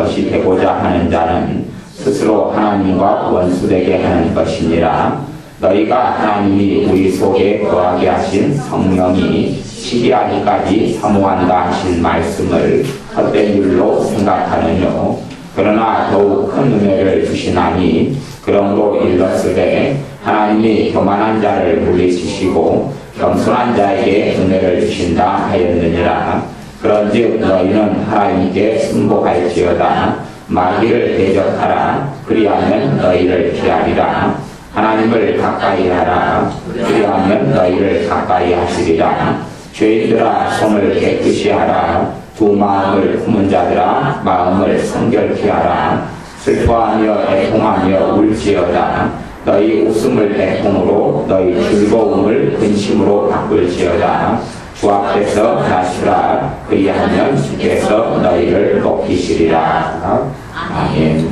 것이 되고자 하는 자는 스스로 하나님과 원수되게 하는 것이니라. 너희가 하나님이 우리 속에 거하게 하신 성령이 시기하기까지 사모한다 하신 말씀을 헛된 일로 생각하느뇨. 그러나 더욱 큰 은혜를 주시나니 그러므로 일렀으되 하나님이 교만한 자를 물리치시고 겸손한 자에게 은혜를 주신다 하였느니라. 그런즉 너희는 하나님께 순복할지어다. 마귀를 대적하라. 그리하면 너희를 피하리라. 하나님을 가까이 하라. 그리하면 너희를 가까이 하시리라. 죄인들아 손을 깨끗이 하라. 두 마음을 품은 자들아 마음을 성결케 하라. 슬퍼하며 애통하며 울지어다. 너희 웃음을 애통으로 너희 즐거움을 근심으로 바꿀지어다. 주 앞에서 낮추라. 그리하면 주께서 너희를 높이시리라. 아멘.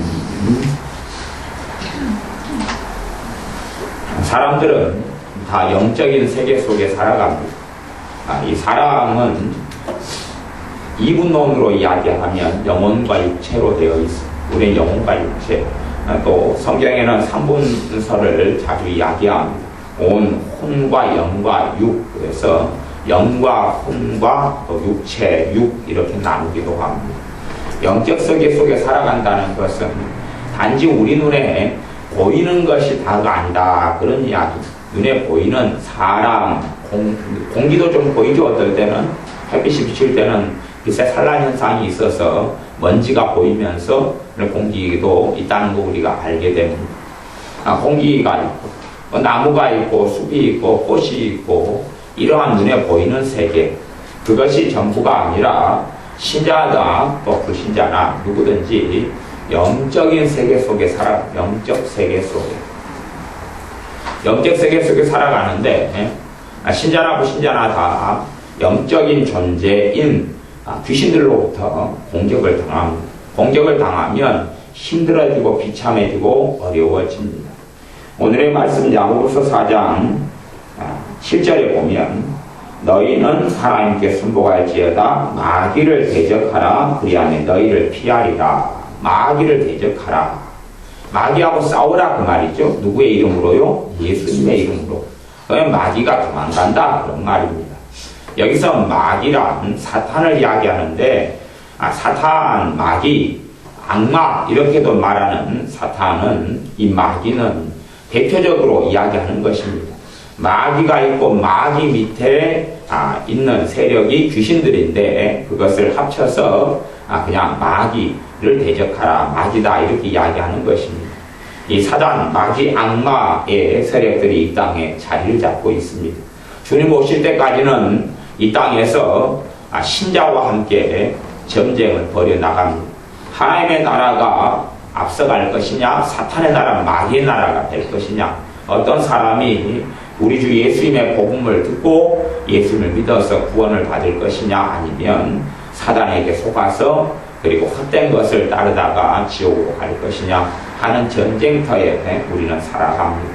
사람들은 다 영적인 세계 속에 살아갑니다. 이 사람은 이분론으로 이야기하면 영혼과 육체로 되어 있습니다. 우리의 영혼과 육체. 또 성경에는 3분설을 자주 이야기합니다. 온 혼과 영과 육. 그래서 영과 혼과 또 육체, 육 이렇게 나누기도 합니다. 영적 세계 속에 살아간다는 것은 단지 우리 눈에 보이는 것이 다가 아니다. 그런 이야기. 눈에 보이는 사람, 공기도 좀 보이죠. 어떨 때는 햇빛이 비칠 때는 빛의 산란 현상이 있어서 먼지가 보이면서 공기도 있다는 거 우리가 알게 됩니다. 공기가 있고 나무가 있고 숲이 있고 꽃이 있고 이러한 눈에 보이는 세계, 그것이 전부가 아니라 신자다 또 불신자나 누구든지 영적인 세계 속에 영적 세계 속에 살아가는데 신자나 불신자나 다 영적인 존재인 귀신들로부터 공격을 당합니다. 공격을 당하면 힘들어지고 비참해지고 어려워집니다. 오늘의 말씀 야고보서 4장 7절에 보면 너희는 하나님께 순복할지어다. 마귀를 대적하라. 그리하면 너희를 피하리라. 마귀를 대적하라. 마귀하고 싸우라 그 말이죠. 누구의 이름으로요? 예수님의 이름으로. 그러면 마귀가 도망간다 그런 말입니다. 여기서 마귀란 사탄을 이야기하는데 사탄, 마귀, 악마 이렇게도 말하는 사탄은 이 마귀는 대표적으로 이야기하는 것입니다. 마귀가 있고 마귀 밑에 있는 세력이 귀신들인데 그것을 합쳐서 그냥 마귀를 대적하라. 마귀다 이렇게 이야기하는 것입니다. 이 사단, 마귀, 악마의 세력들이 이 땅에 자리를 잡고 있습니다. 주님 오실 때까지는 이 땅에서 신자와 함께 전쟁을 벌여나갑니다. 하나님의 나라가 앞서갈 것이냐, 사탄의 나라, 마귀의 나라가 될 것이냐, 어떤 사람이 우리 주 예수님의 복음을 듣고 예수님을 믿어서 구원을 받을 것이냐, 아니면 사단에게 속아서 그리고 헛된 것을 따르다가 지옥으로 갈 것이냐 하는 전쟁터에 우리는 살아갑니다.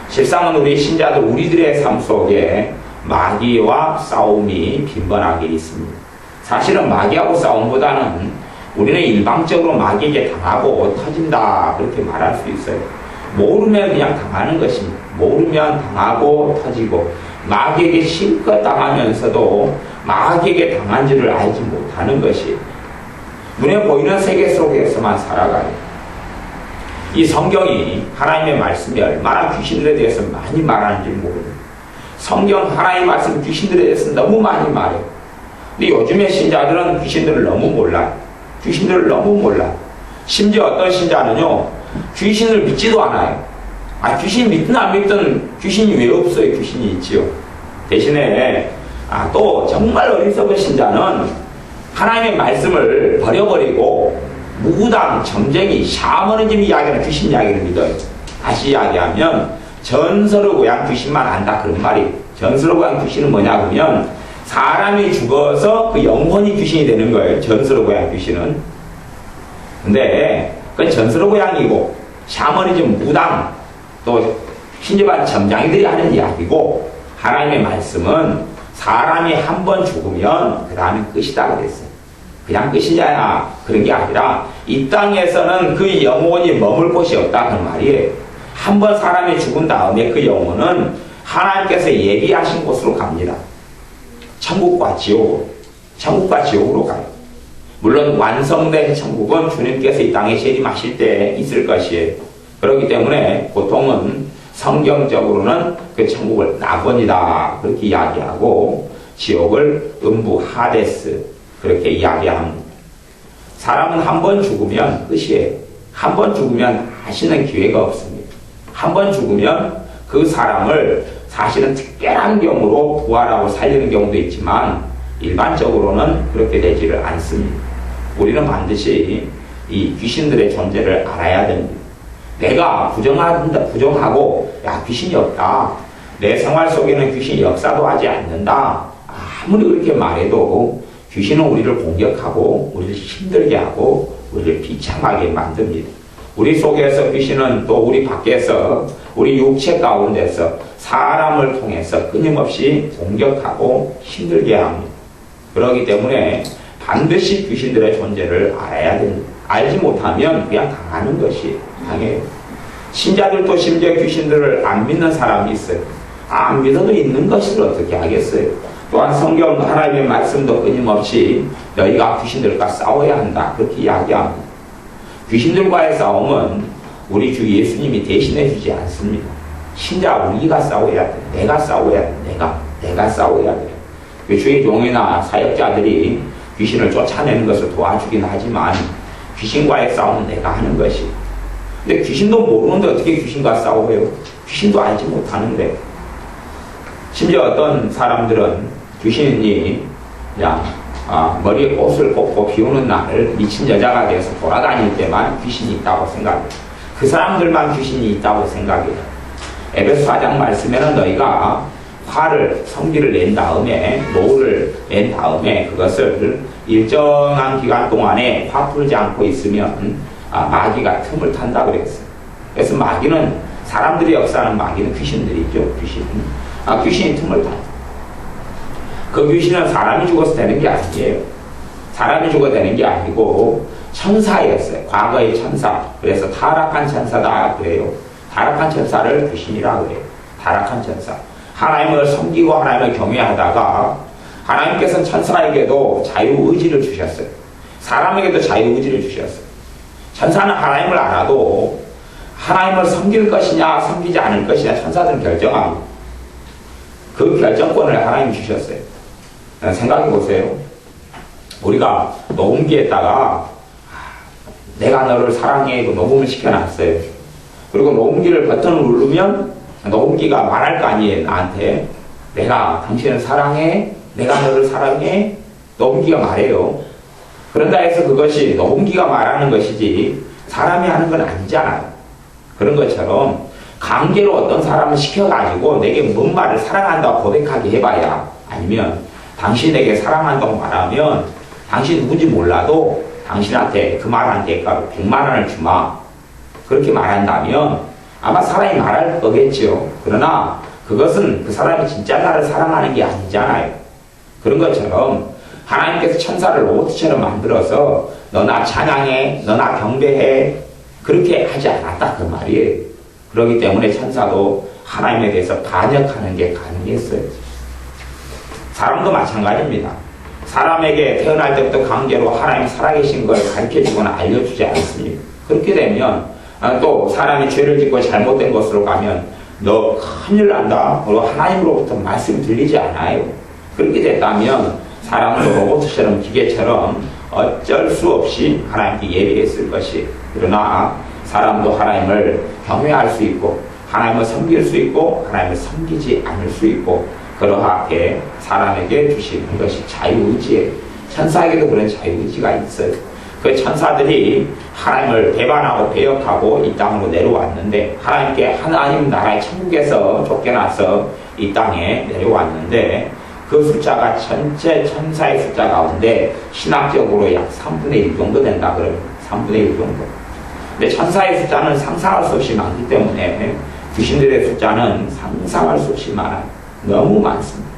실상은 우리 신자들, 우리들의 삶 속에 마귀와 싸움이 빈번하게 있습니다. 사실은 마귀하고 싸움보다는 우리는 일방적으로 마귀에게 당하고 터진다 그렇게 말할 수 있어요. 모르면 그냥 당하는 것입니다. 모르면 당하고 터지고 마귀에게 실컷 당하면서도 마귀에게 당한 줄을 알지 못하는 것이 눈에 보이는 세계 속에서만 살아가요. 이 성경이 하나님의 말씀이 얼마나 귀신들에 대해서 많이 말하는지 모릅니다. 성경 하나님의 말씀 귀신들에 대해서 너무 많이 말해요. 근데 요즘의 신자들은 귀신들을 너무 몰라요. 귀신들을 너무 몰라요. 심지어 어떤 신자는요, 귀신을 믿지도 않아요. 귀신 믿든 안 믿든 귀신이 왜 없어요? 귀신이 있지요. 대신에 또 정말 어리석은 신자는 하나님의 말씀을 버려버리고 무당, 점쟁이, 샤머니즘 이야기하는 귀신 이야기를 믿어요. 다시 이야기하면 전설의 고향 귀신만 안다 그런 말이. 전설의 고향 귀신은 뭐냐 그러면 사람이 죽어서 그 영혼이 귀신이 되는 거예요. 전설의 고향 귀신은. 근데 그건 전설의 고향이고 샤머니즘, 무당, 또 신접한 점장이들이 하는 이야기고, 하나님의 말씀은 사람이 한 번 죽으면 그 다음에 끝이다 그랬어요. 그냥 끝이냐 그런 게 아니라 이 땅에서는 그 영혼이 머물 곳이 없다 그 말이에요. 한번 사람이 죽은 다음에 그 영혼은 하나님께서 예비하신 곳으로 갑니다. 천국과 지옥으로 가요. 물론 완성된 천국은 주님께서 이 땅에 재림하실 때 있을 것이에요. 그렇기 때문에 보통은 성경적으로는 그 천국을 낙원이다 그렇게 이야기하고 지옥을 음부 하데스 그렇게 이야기합니다. 사람은 한 번 죽으면 끝이에요. 한 번 죽으면 다시는 기회가 없습니다. 한 번 죽으면 그 사람을 사실은 특별한 경우로 부활하고 살리는 경우도 있지만 일반적으로는 그렇게 되지를 않습니다. 우리는 반드시 이 귀신들의 존재를 알아야 됩니다. 내가 부정하고 야 귀신이 없다. 내 생활 속에는 귀신이 역사도 하지 않는다. 아무리 그렇게 말해도 귀신은 우리를 공격하고 우리를 힘들게 하고 우리를 비참하게 만듭니다. 우리 속에서 귀신은 또 우리 밖에서 우리 육체 가운데서 사람을 통해서 끊임없이 공격하고 힘들게 합니다. 그렇기 때문에 반드시 귀신들의 존재를 알아야 됩니다. 알지 못하면 그냥 당하는 것이 당해요. 신자들도 심지어 귀신들을 안 믿는 사람이 있어요. 안 믿어도 있는 것을 어떻게 하겠어요. 또한 성경 하나님의 말씀도 끊임없이 너희가 귀신들과 싸워야 한다 그렇게 이야기합니다. 귀신들과의 싸움은 우리 주 예수님이 대신해 주지 않습니다. 신자 우리가 싸워야 돼. 내가 싸워야 돼. 내가 싸워야 돼. 주의 종이나 사역자들이 귀신을 쫓아내는 것을 도와주긴 하지만 귀신과의 싸움은 내가 하는 것이. 근데 귀신도 모르는데 어떻게 귀신과 싸워요? 귀신도 알지 못하는데. 심지어 어떤 사람들은 귀신이 그냥 머리에 꽃을 꽂고 비 오는 날 미친 여자가 돼서 돌아다닐 때만 귀신이 있다고 생각해요. 그 사람들만 귀신이 있다고 생각해요. 에베소 4장 말씀에는 너희가 화를 성기를 낸 다음에 노를 낸 다음에 그것을 일정한 기간 동안에 화 풀지 않고 있으면 마귀가 틈을 탄다 그랬어요. 그래서 마귀는 사람들이 역사하는 마귀는 귀신들이죠. 귀신이 틈을 타요. 그 귀신은 사람이 죽어서 되는 게 아니에요. 사람이 죽어 되는 게 아니고 천사였어요. 과거의 천사. 그래서 타락한 천사다 그래요. 타락한 천사를 귀신이라 그래요. 타락한 천사. 하나님을 섬기고 하나님을 경외하다가 하나님께서는 천사에게도 자유의지를 주셨어요. 사람에게도 자유의지를 주셨어요. 천사는 하나님을 알아도 하나님을 섬길 것이냐 섬기지 않을 것이냐 천사들은 결정합니다. 그 결정권을 하나님이 주셨어요. 생각해 보세요. 우리가 녹음기에다가 내가 너를 사랑해 그 녹음을 시켜놨어요. 그리고 녹음기를 버튼을 누르면 녹음기가 말할 거 아니에요. 나한테 내가 당신을 사랑해, 내가 너를 사랑해. 녹음기가 말해요. 그런다 해서 그것이 녹음기가 말하는 것이지 사람이 하는 건 아니잖아요. 그런 것처럼 강제로 어떤 사람을 시켜가지고 내게 뭔 말을 사랑한다고 고백하게 해봐야, 아니면 당신에게 사랑한다고 말하면 당신 누군지 몰라도 당신한테 그 말한 대가로 100만 원을 주마 그렇게 말한다면 아마 사람이 말할 거겠죠. 그러나 그것은 그 사람이 진짜 나를 사랑하는 게 아니잖아요. 그런 것처럼 하나님께서 천사를 로봇처럼 만들어서 너나 찬양해, 너나 경배해 그렇게 하지 않았다 그 말이에요. 그렇기 때문에 천사도 하나님에 대해서 반역하는 게 가능했어요. 사람도 마찬가지입니다. 사람에게 태어날 때부터 강제로 하나님 살아계신 걸 가르쳐주거나 알려주지 않습니다. 그렇게 되면 또 사람이 죄를 짓고 잘못된 것으로 가면 너 큰일 난다. 그리고 하나님으로부터 말씀이 들리지 않아요. 그렇게 됐다면 사람도 로봇처럼 기계처럼 어쩔 수 없이 하나님께 예배했을 것이. 그러나 사람도 하나님을 경외할 수 있고 하나님을 섬길 수 있고 하나님을 섬기지 않을 수 있고 그러하게 사람에게 주시는 것이 자유의지예요. 천사에게도 그런 자유의지가 있어요. 그 천사들이 하나님을 배반하고 배역하고 이 땅으로 내려왔는데 하나님 나라의 천국에서 쫓겨나서 이 땅에 내려왔는데 그 숫자가 전체 천사의 숫자 가운데 신학적으로 약 3분의 1 정도 된다 그러면 3분의 1 정도. 근데 천사의 숫자는 상상할 수 없이 많기 때문에 귀신들의 숫자는 상상할 수 없이 많아요. 너무 많습니다.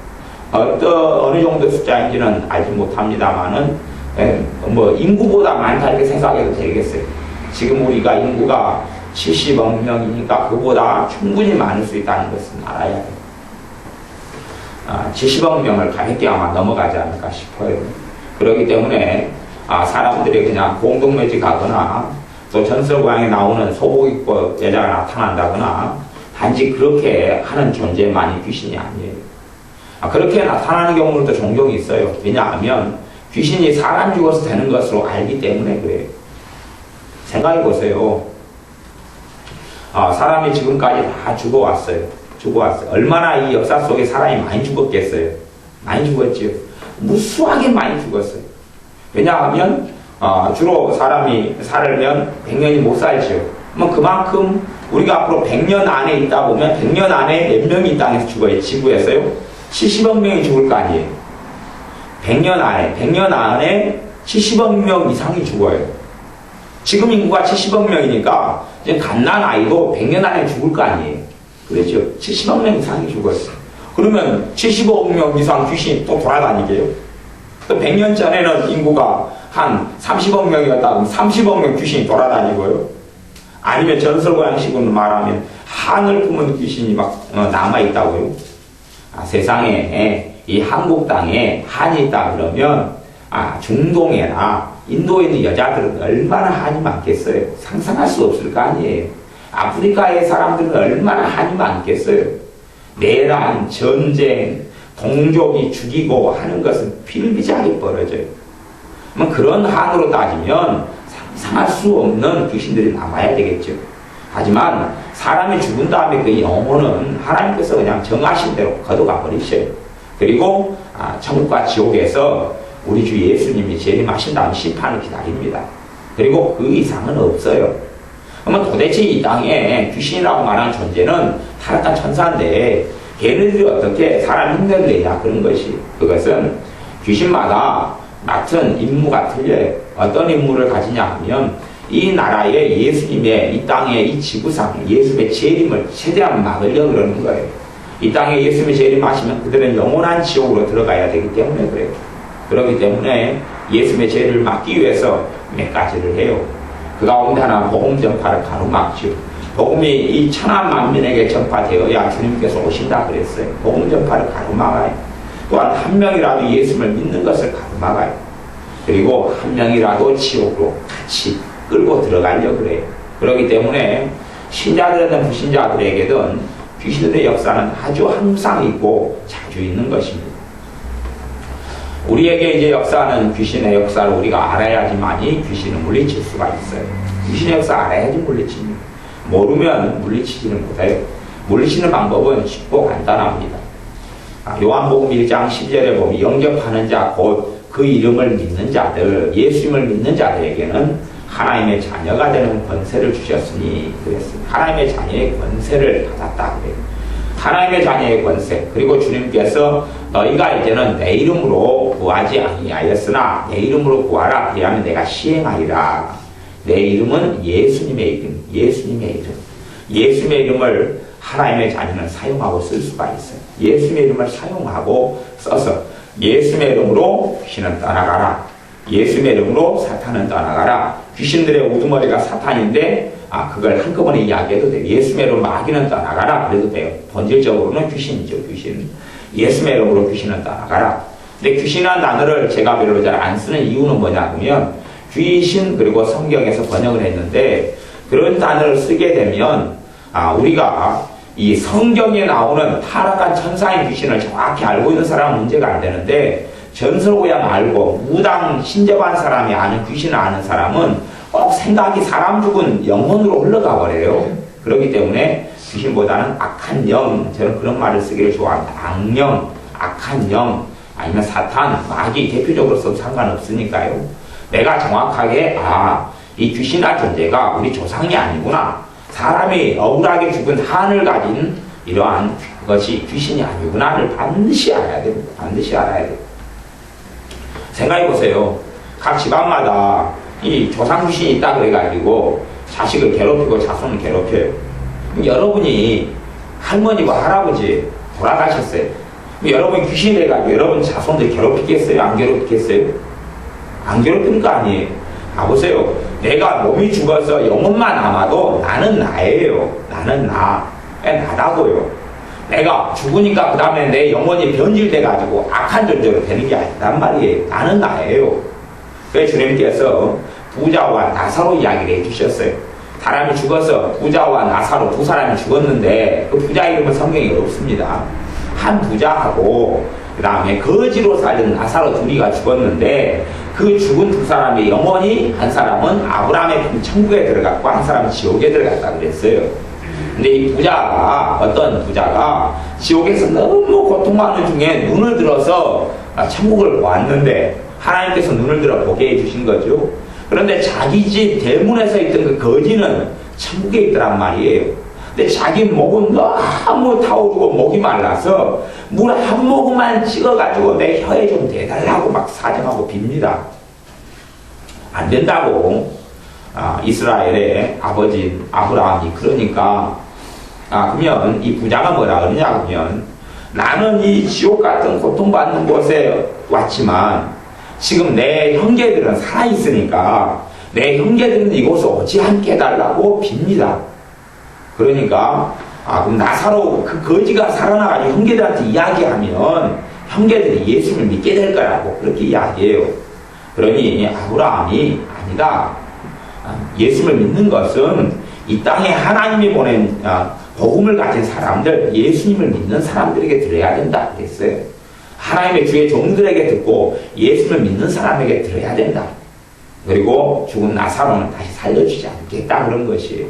어느 정도 숫자인지는 알지 못합니다만은 뭐 인구보다 많다 이렇게 생각해도 되겠어요. 지금 우리가 인구가 70억 명이니까 그보다 충분히 많을 수 있다는 것은 알아야 돼요. 70억 명을 가볍게 아마 넘어가지 않을까 싶어요. 그렇기 때문에 사람들이 그냥 공동묘지가거나 또 전설고향에 나오는 소복 입고 여자가 나타난다거나 단지 그렇게 하는 존재만이 귀신이 아니에요. 그렇게 나타나는 경우도 종종 있어요. 왜냐하면 귀신이 사람 죽어서 되는 것으로 알기 때문에 그래요. 생각해 보세요. 사람이 지금까지 다 죽어왔어요. 얼마나 이 역사 속에 사람이 많이 죽었겠어요. 많이 죽었지요. 무수하게 많이 죽었어요. 왜냐하면 주로 사람이 살면 100년이 못 살지요. 그만큼 우리가 앞으로 100년 안에 있다 보면 100년 안에 몇 명이 이 땅에서 죽어요. 지구에서요. 70억 명이 죽을 거 아니에요. 100년 안에 70억 명 이상이 죽어요. 지금 인구가 70억 명이니까 이제 갓난 아이도 100년 안에 죽을 거 아니에요. 그렇죠. 70억 명 이상이 죽었어요. 그러면 75억 명 이상 귀신이 또 돌아다니게요. 또 100년 전에는 인구가 한 30억 명이었다 그러면 30억 명 귀신이 돌아다니고요. 아니면 전설고향식으로 말하면 한을 품은 귀신이 막 남아있다고요. 세상에 이 한국 땅에 한이 있다 그러면 중동에나 인도에 있는 여자들은 얼마나 한이 많겠어요. 상상할 수 없을 거 아니에요. 아프리카의 사람들은 얼마나 한이 많겠어요. 내란, 전쟁, 동족이 죽이고 하는 것은 비일비재하게 벌어져요. 그런 한으로 따지면 상상할 수 없는 귀신들이 남아야 되겠죠. 하지만 사람이 죽은 다음에 그 영혼은 하나님께서 그냥 정하신 대로 거둬가 버리셔요. 그리고 천국과 지옥에서 우리 주 예수님이 재림하신 다음 심판을 기다립니다. 그리고 그 이상은 없어요. 그러면 도대체 이 땅에 귀신이라고 말하는 존재는 타락한 천사인데 걔네들이 어떻게 사람 흉내를 내냐 그런 것이, 그것은 귀신마다 맡은 임무가 틀려요. 어떤 임무를 가지냐 하면 이 나라에 예수님의 이 땅에 이 지구상 예수님의 재림을 최대한 막으려고 그러는 거예요. 이 땅에 예수님의 재림하시면 그들은 영원한 지옥으로 들어가야 되기 때문에 그래요. 그렇기 때문에 예수님의 죄를 막기 위해서 몇 가지를 해요. 그 가운데 하나 복음 전파를 가로막죠. 복음이 이 천한 만민에게 전파되어야 주님께서 오신다 그랬어요. 복음 전파를 가로막아요. 또한 한 명이라도 예수님을 믿는 것을 가로막아요. 그리고 한 명이라도 지옥으로 같이 끌고 들어가려고 그래요. 그렇기 때문에 신자들이든 불신자들에게든 귀신들의 역사는 아주 항상 있고 자주 있는 것입니다. 우리에게 이제 역사는 귀신의 역사를 우리가 알아야지만이 귀신을 물리칠 수가 있어요. 귀신의 역사 알아야지 물리칩니다. 모르면 물리치지는 못해요. 물리치는 방법은 쉽고 간단합니다. 요한복음 1장 10절에 보면 영접하는 자 곧 그 이름을 믿는 자들, 예수님을 믿는 자들에게는 하나님의 자녀가 되는 권세를 주셨으니 그랬습니다. 하나님의 자녀의 권세를 받았다 그래요. 하나님의 자녀의 권세. 그리고 주님께서 너희가 이제는 내 이름으로 구하지 아니하였으나 내 이름으로 구하라. 그리하면 내가 시행하리라. 내 이름은 예수님의 이름. 예수님의 이름. 예수님의 이름을 하나님의 자녀는 사용하고 쓸 수가 있어요. 예수님의 이름을 사용하고 써서 예수님의 이름으로 귀신은 떠나가라. 예수님의 이름으로 사탄은 떠나가라. 귀신들의 우두머리가 사탄인데 그걸 한꺼번에 이야기해도 돼요. 예수님의 이름으로 마귀는 떠나가라. 그래도 돼요. 본질적으로는 귀신이죠. 귀신. 예수님의 이름으로 귀신은 떠나가라. 근데 귀신이라는 단어를 제가 별로 잘 안 쓰는 이유는 뭐냐면 귀신 그리고 성경에서 번역을 했는데 그런 단어를 쓰게 되면 우리가 이 성경에 나오는 타락한 천사인 귀신을 정확히 알고 있는 사람은 문제가 안 되는데 전설고향 알고 무당 신접한 사람이 아는 귀신을 아는 사람은 꼭 생각이 사람 죽은 영혼으로 흘러가 버려요. 그렇기 때문에 귀신보다는 악한 영, 저는 그런 말을 쓰기를 좋아합니다. 악령, 악한 영, 아니면 사탄, 마귀 대표적으로 써도 상관없으니까요. 내가 정확하게 이 귀신한 존재가 우리 조상이 아니구나. 사람이 억울하게 죽은 한을 가진 이러한 것이 귀신이 아니구나를 반드시 알아야 됩니다. 반드시 알아야 돼요. 생각해보세요. 각 집안마다 이 조상 귀신이 있다 그래가지고 자식을 괴롭히고 자손을 괴롭혀요. 여러분이 할머니와 할아버지 돌아가셨어요. 여러분 귀신이 돼가지고 여러분 자손들 괴롭히겠어요? 안 괴롭히겠어요? 안 괴롭히는 거 아니에요. 보세요. 내가 몸이 죽어서 영혼만 남아도 나는 나예요. 나는 나다고요. 내가 죽으니까 그 다음에 내 영혼이 변질돼가지고 악한 존재로 되는 게 아니란 말이에요. 나는 나예요. 그래서 주님께서 부자와 나사로 이야기를 해주셨어요. 사람이 죽어서 부자와 나사로 두 사람이 죽었는데 그 부자 이름은 성경에 없습니다. 한 부자하고 그 다음에 거지로 살던 나사로 둘이가 죽었는데 그 죽은 두 사람의 영혼이 한 사람은 아브라함의 천국에 들어갔고 한 사람은 지옥에 들어갔다 그랬어요. 근데 이 부자가 어떤 부자가 지옥에서 너무 고통받는 중에 눈을 들어서 천국을 보았는데 하나님께서 눈을 들어 보게 해주신 거죠. 그런데 자기 집 대문에 서 있던 그 거지는 천국에 있더란 말이에요. 근데 자기 목은 너무 타오르고 목이 말라서 물 한 모금만 찍어가지고 내 혀에 좀 대달라고 막 사정하고 빕니다. 안 된다고. 이스라엘의 아버지 아브라함이 그러니까 그러면 이 부자가 뭐라 그러냐 그러면 나는 이 지옥 같은 고통받는 곳에 왔지만 지금 내 형제들은 살아있으니까 내 형제들은 이곳에 오지 않게 해달라고 빕니다. 그러니까 그럼 나사로 그 거지가 살아나가지고 형제들한테 이야기하면 형제들이 예수를 믿게 될 거라고 그렇게 이야기해요. 그러니 아브라함이 아니다. 예수를 믿는 것은 이 땅에 하나님이 보낸 복음을 가진 사람들, 예수님을 믿는 사람들에게 들어야 된다 그랬어요. 하나님의 주의 종들에게 듣고 예수를 믿는 사람에게 들어야 된다. 그리고 죽은 나사로는 다시 살려주지 않겠다 그런 것이에요.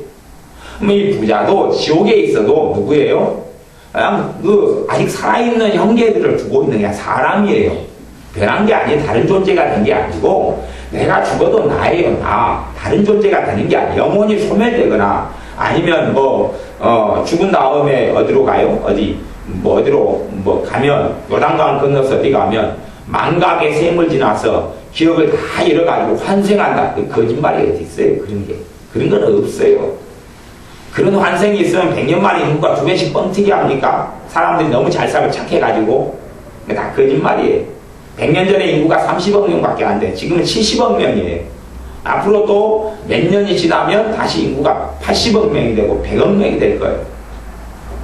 그럼 이 부자도 지옥에 있어도 누구예요? 그냥 아직 살아있는 형제들을 두고 있는 게 사람이에요. 변한 게 아니에요. 다른 존재가 된 게 아니고 내가 죽어도 나예요. 다른 존재가 되는 게 아니에요. 영혼이 소멸되거나 아니면 죽은 다음에 어디로 가요? 어디로 가면 요단강 건너서 어디 가면 망각의 샘을 지나서 기억을 다 잃어가지고 환생한다. 그 거짓말이 어디 있어요? 그런 건 없어요. 그런 환생이 있으면 100년 만에 인구가 2배씩 뻥튀기 합니까? 사람들이 너무 잘 살고 착해가지고 다 거짓말이에요. 100년 전에 인구가 30억 명밖에 안 돼. 지금은 70억 명이에요. 앞으로 또 몇 년이 지나면 다시 인구가 80억 명이 되고 100억 명이 될 거예요.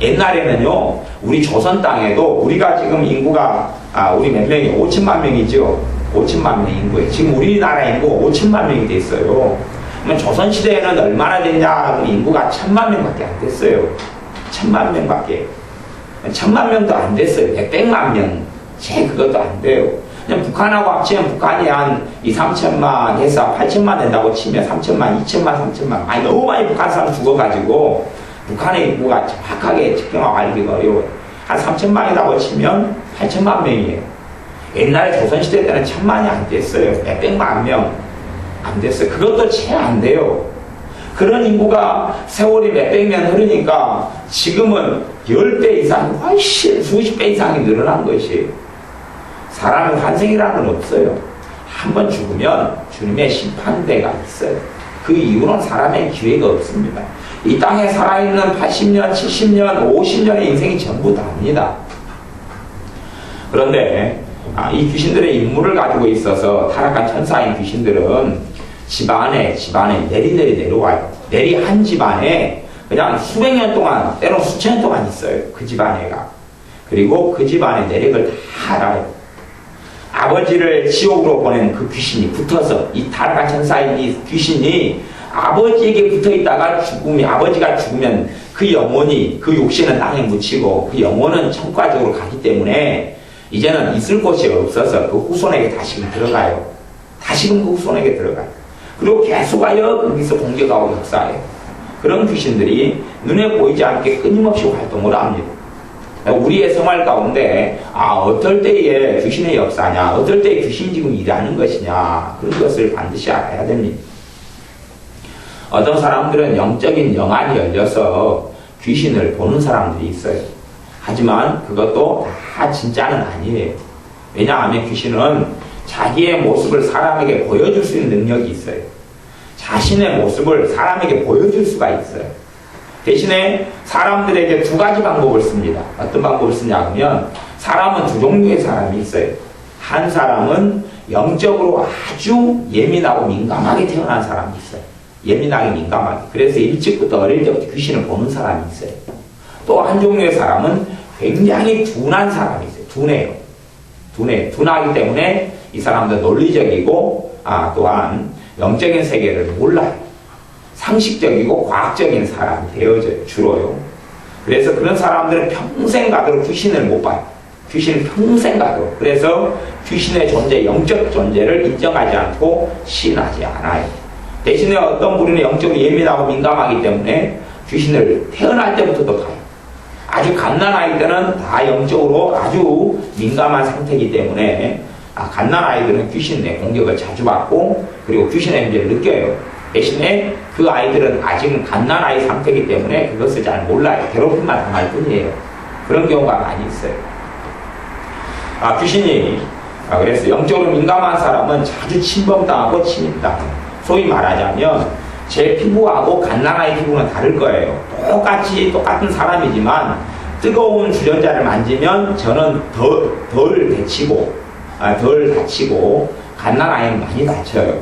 옛날에는요, 우리 조선 땅에도 우리가 지금 인구가 우리 몇 명이 5천만 명이죠. 5천만 명 인구에 지금 우리나라 인구가 5천만 명이 됐어요. 그러면 조선 시대에는 얼마나 됐냐? 인구가 1,000만 명밖에 안 됐어요. 1,000만 명밖에. 1,000만 명도 안 됐어요. 100만 명. 그것도 안 돼요. 그냥 북한하고 합치면 북한이 한 2,3천만 해서 8천만 된다고 치면 3천만, 2천만, 3천만. 너무 많이 북한 사람 죽어가지고 북한의 인구가 정확하게 측정하고 알기가 어려워요. 한 3천만이라고 치면 8천만 명이에요. 옛날에 조선시대 때는 1,000만이 안 됐어요. 몇백만 명 안 됐어요. 그것도 채 안 돼요. 그런 인구가 세월이 몇백 년 흐르니까 지금은 10배 이상, 훨씬 수십 배 이상이 늘어난 것이에요. 사람의 환생이라는 건 없어요. 한번 죽으면 주님의 심판대가 있어요. 그 이후로는 사람의 기회가 없습니다. 이 땅에 살아있는 80년, 70년, 50년의 인생이 전부 다입니다. 그런데 이 귀신들의 인물을 가지고 있어서 타락한 천사인 귀신들은 집안에 내리내리 내려와요. 내리 한 집안에 그냥 수백 년 동안, 때로 수천 년 동안 있어요. 그 집안에가. 그리고 그 집안의 내력을 다 알아요. 아버지를 지옥으로 보낸 그 귀신이 붙어서 이 타락한 천사인 이 귀신이 아버지에게 붙어 있다가 아버지가 죽으면 그 영혼이, 그 육신은 땅에 묻히고 그 영혼은 천과적으로 가기 때문에 이제는 있을 곳이 없어서 그 후손에게 다시금 들어가요. 다시금 그 후손에게 들어가요. 그리고 계속하여 거기서 공격하고 역사해요. 그런 귀신들이 눈에 보이지 않게 끊임없이 활동을 합니다. 우리의 생활 가운데 어떨 때에 귀신의 역사냐, 어떨 때에 귀신이 지금 일하는 것이냐, 그런 것을 반드시 알아야 됩니다. 어떤 사람들은 영적인 영안이 열려서 귀신을 보는 사람들이 있어요. 하지만 그것도 다 진짜는 아니에요. 왜냐하면 귀신은 자기의 모습을 사람에게 보여줄 수 있는 능력이 있어요. 자신의 모습을 사람에게 보여줄 수가 있어요. 대신에 사람들에게 두 가지 방법을 씁니다. 어떤 방법을 쓰냐 하면 사람은 두 종류의 사람이 있어요. 한 사람은 영적으로 아주 예민하고 민감하게 태어난 사람이 있어요. 예민하게 민감하게. 그래서 일찍부터 어릴 때부터 귀신을 보는 사람이 있어요. 또 한 종류의 사람은 굉장히 둔한 사람이 있어요. 둔하기 때문에 이 사람도 논리적이고 또한 영적인 세계를 몰라요. 상식적이고 과학적인 사람이 되어져요. 주로요. 그래서 그런 사람들은 평생 가도록 귀신을 못 봐요. 귀신을 평생 가도록. 그래서 귀신의 존재, 영적 존재를 인정하지 않고 시인하지 않아요. 대신에 어떤 분은 영적으로 예민하고 민감하기 때문에 귀신을 태어날 때부터도 봐요. 아주 갓난아이들은 다 영적으로 아주 민감한 상태이기 때문에 갓난아이들은 귀신의 공격을 자주 받고 그리고 귀신의 문제를 느껴요. 대신에 그 아이들은 아직은 갓난아이 상태이기 때문에 그것을 잘 몰라요. 괴롭힘만 당할 뿐이에요. 그런 경우가 많이 있어요. 귀신이 그래서 영적으로 민감한 사람은 자주 침범당하고 침입당해요. 소위 말하자면 제 피부하고 갓난아이 피부는 다를 거예요. 똑같은 사람이지만 뜨거운 주전자를 만지면 저는 덜 다치고 갓난아이는 많이 다쳐요.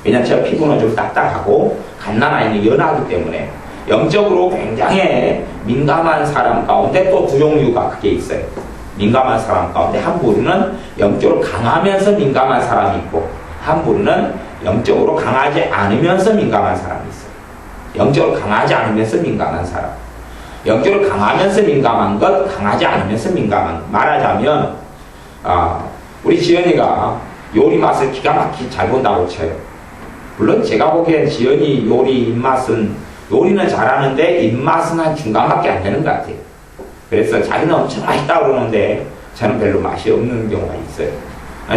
왜냐하면 제 피부는 좀 딱딱하고 갓난아이는 연하기 때문에. 영적으로 굉장히 민감한 사람 가운데 또 두 종류가 크게 있어요. 민감한 사람 가운데 한 부류는 영적으로 강하면서 민감한 사람이 있고 한 부류는 영적으로 강하지 않으면서 민감한 사람이 있어요. 영적으로 강하지 않으면서 민감한 사람. 영적으로 강하면서 민감한 것, 강하지 않으면서 민감한 것. 말하자면 우리 지연이가 요리 맛을 기가 막히게 잘 본다고 쳐요. 물론 제가 보기엔 지연이 요리는 잘하는데 입맛은 한 중간밖에 안 되는 것 같아요. 그래서 자기는 엄청 맛있다 그러는데 저는 별로 맛이 없는 경우가 있어요.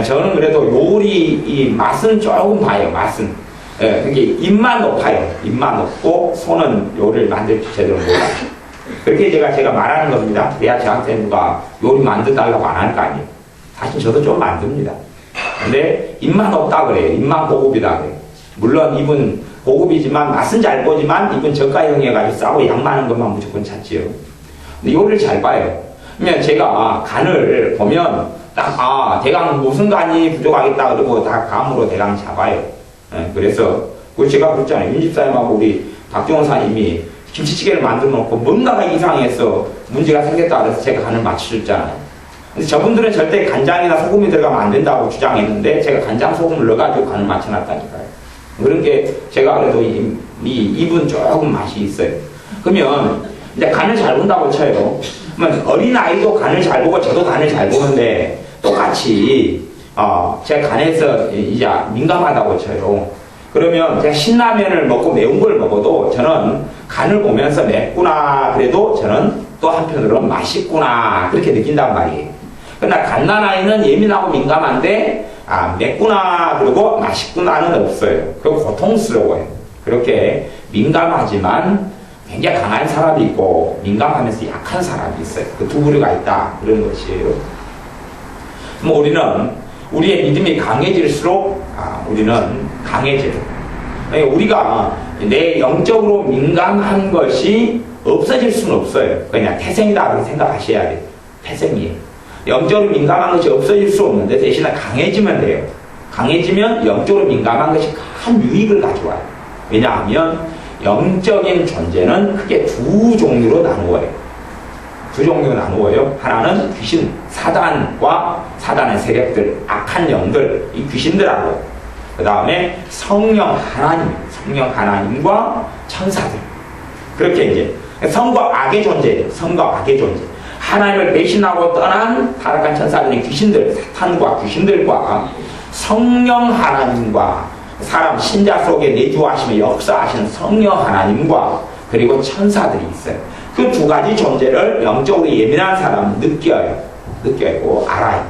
저는 그래도 이 맛은 조금 봐요. 맛은. 그게 입만 높아요. 입만 높고 손은 요리를 만들지 제대로 몰라요. 그렇게 제가 말하는 겁니다. 그래야 저한테 누가 요리 만들달라고 안 할 거 아니에요. 사실 저도 좀 만듭니다. 근데 입만 없다 그래요. 입만 고급이다 그래요. 물론 입은 고급이지만 맛은 잘 보지만 입은 저가형이어가지고 싸고 양 많은 것만 무조건 찾지요. 근데 요리를 잘 봐요. 그러면 제가 간을 보면 대강 무슨 간이 부족하겠다 그러고 다 감으로 대강 잡아요. 그래서 제가 그랬잖아요. 윤집사님하고 우리 박종원 사님이 김치찌개를 만들어 놓고 뭔가가 이상해서 문제가 생겼다 그래서 제가 간을 맞춰줬잖아요. 근데 저분들은 절대 간장이나 소금이 들어가면 안 된다고 주장했는데 제가 간장 소금을 넣어가지고 간을 맞춰놨다니까요. 그런 게 제가 그래도 입은 조금 맛이 있어요. 그러면 이제 간을 잘 본다고 쳐요. 그러면 어린아이도 간을 잘 보고 저도 간을 잘 보는데 똑같이 제가 간에서 이제 민감하다고 쳐요. 그러면 제가 신라면을 먹고 매운 걸 먹어도 저는 간을 보면서 맵구나 그래도 저는 또 한편으로 맛있구나 그렇게 느낀단 말이에요. 그러나 갓난아이는 예민하고 민감한데 맵구나 그리고 맛있구나는 없어요. 그거 고통스러워요. 그렇게 민감하지만 굉장히 강한 사람이 있고 민감하면서 약한 사람이 있어요. 그 두 부류가 있다 그런 것이에요. 우리의 믿음이 강해질수록 우리는 강해져요. 우리가 내 영적으로 민감한 것이 없어질 수는 없어요. 그냥 태생이다 그렇게 생각하셔야 돼요. 태생이에요. 영적으로 민감한 것이 없어질 수 없는데 대신에 강해지면 돼요. 강해지면 영적으로 민감한 것이 큰 유익을 가져와요. 왜냐하면 영적인 존재는 크게 두 종류로 나누어요. 하나는 귀신, 사단과 사단의 세력들, 악한 영들, 이 귀신들하고 그 다음에 성령 하나님과 천사들. 그렇게 이제 성과 악의 존재예요. 하나님을 배신하고 떠난 타락한 천사들의 귀신들, 사탄과 귀신들과 성령 하나님과 사람 신자 속에 내주하시며 역사하시는 성령 하나님과 그리고 천사들이 있어요. 그 두 가지 존재를 영적으로 예민한 사람은 느끼고 알아요.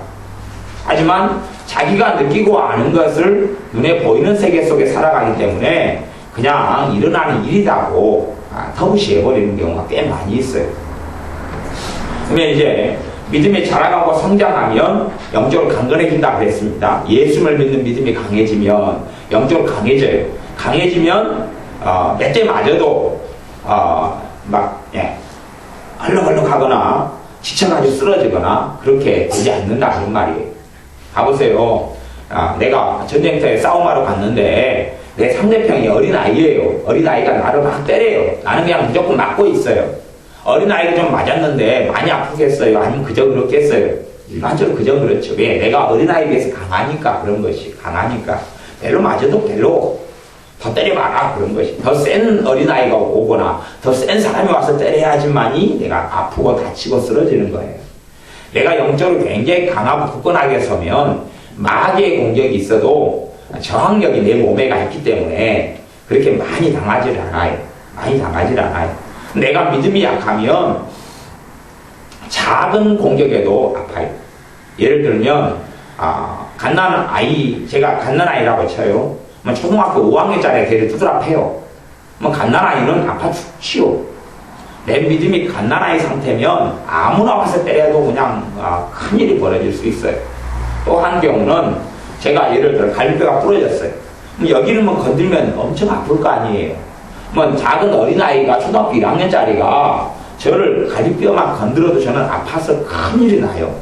하지만 자기가 느끼고 아는 것을 눈에 보이는 세계 속에 살아가기 때문에 그냥 일어나는 일이라고 터부시해버리는 경우가 꽤 많이 있어요. 그러면 이제 믿음이 자라가고 성장하면 영적으로 강건해진다 그랬습니다. 예수를 믿는 믿음이 강해지면 영적으로 강해져요. 강해지면 몇 대 맞아도 헐렁헐렁하거나 지쳐가지고 쓰러지거나 그렇게 되지 않는다 그런 말이에요. 가보세요. 내가 전쟁터에 싸움하러 갔는데 내 상대편이 어린아이예요. 어린아이가 나를 막 때려요. 나는 그냥 무조건 맞고 있어요. 어린아이가 좀 맞았는데 많이 아프겠어요? 아니면 그저 그렇겠어요? 일반적으로 그저 그렇죠. 왜? 내가 어린아이에 비해서 강하니까 그런 것이. 강하니까. 별로 맞아도 별로 더 때려봐라 그런 것이. 더 센 어린아이가 오거나 더 센 사람이 와서 때려야지만이 내가 아프고 다치고 쓰러지는 거예요. 내가 영적으로 굉장히 강하고 굳건하게 서면 마귀의 공격이 있어도 저항력이 내 몸에가 있기 때문에 그렇게 많이 당하지 않아요. 많이 당하지 않아요. 내가 믿음이 약하면 작은 공격에도 아파요. 예를 들면 갓난아이, 제가 갓난아이라고 쳐요. 초등학교 5학년짜리 걔를 두드려 패요. 갓난아이는 아파 죽지요. 내 믿음이 갓난아이 상태면 아무나 와서 때려도 그냥 큰일이 벌어질 수 있어요. 또 한 경우는 제가 예를 들어 갈비뼈가 부러졌어요. 여기를 건들면 엄청 아플 거 아니에요. 작은 어린아이가 초등학교 1학년짜리가 저를 갈비뼈만 건드려도 저는 아파서 큰일이 나요.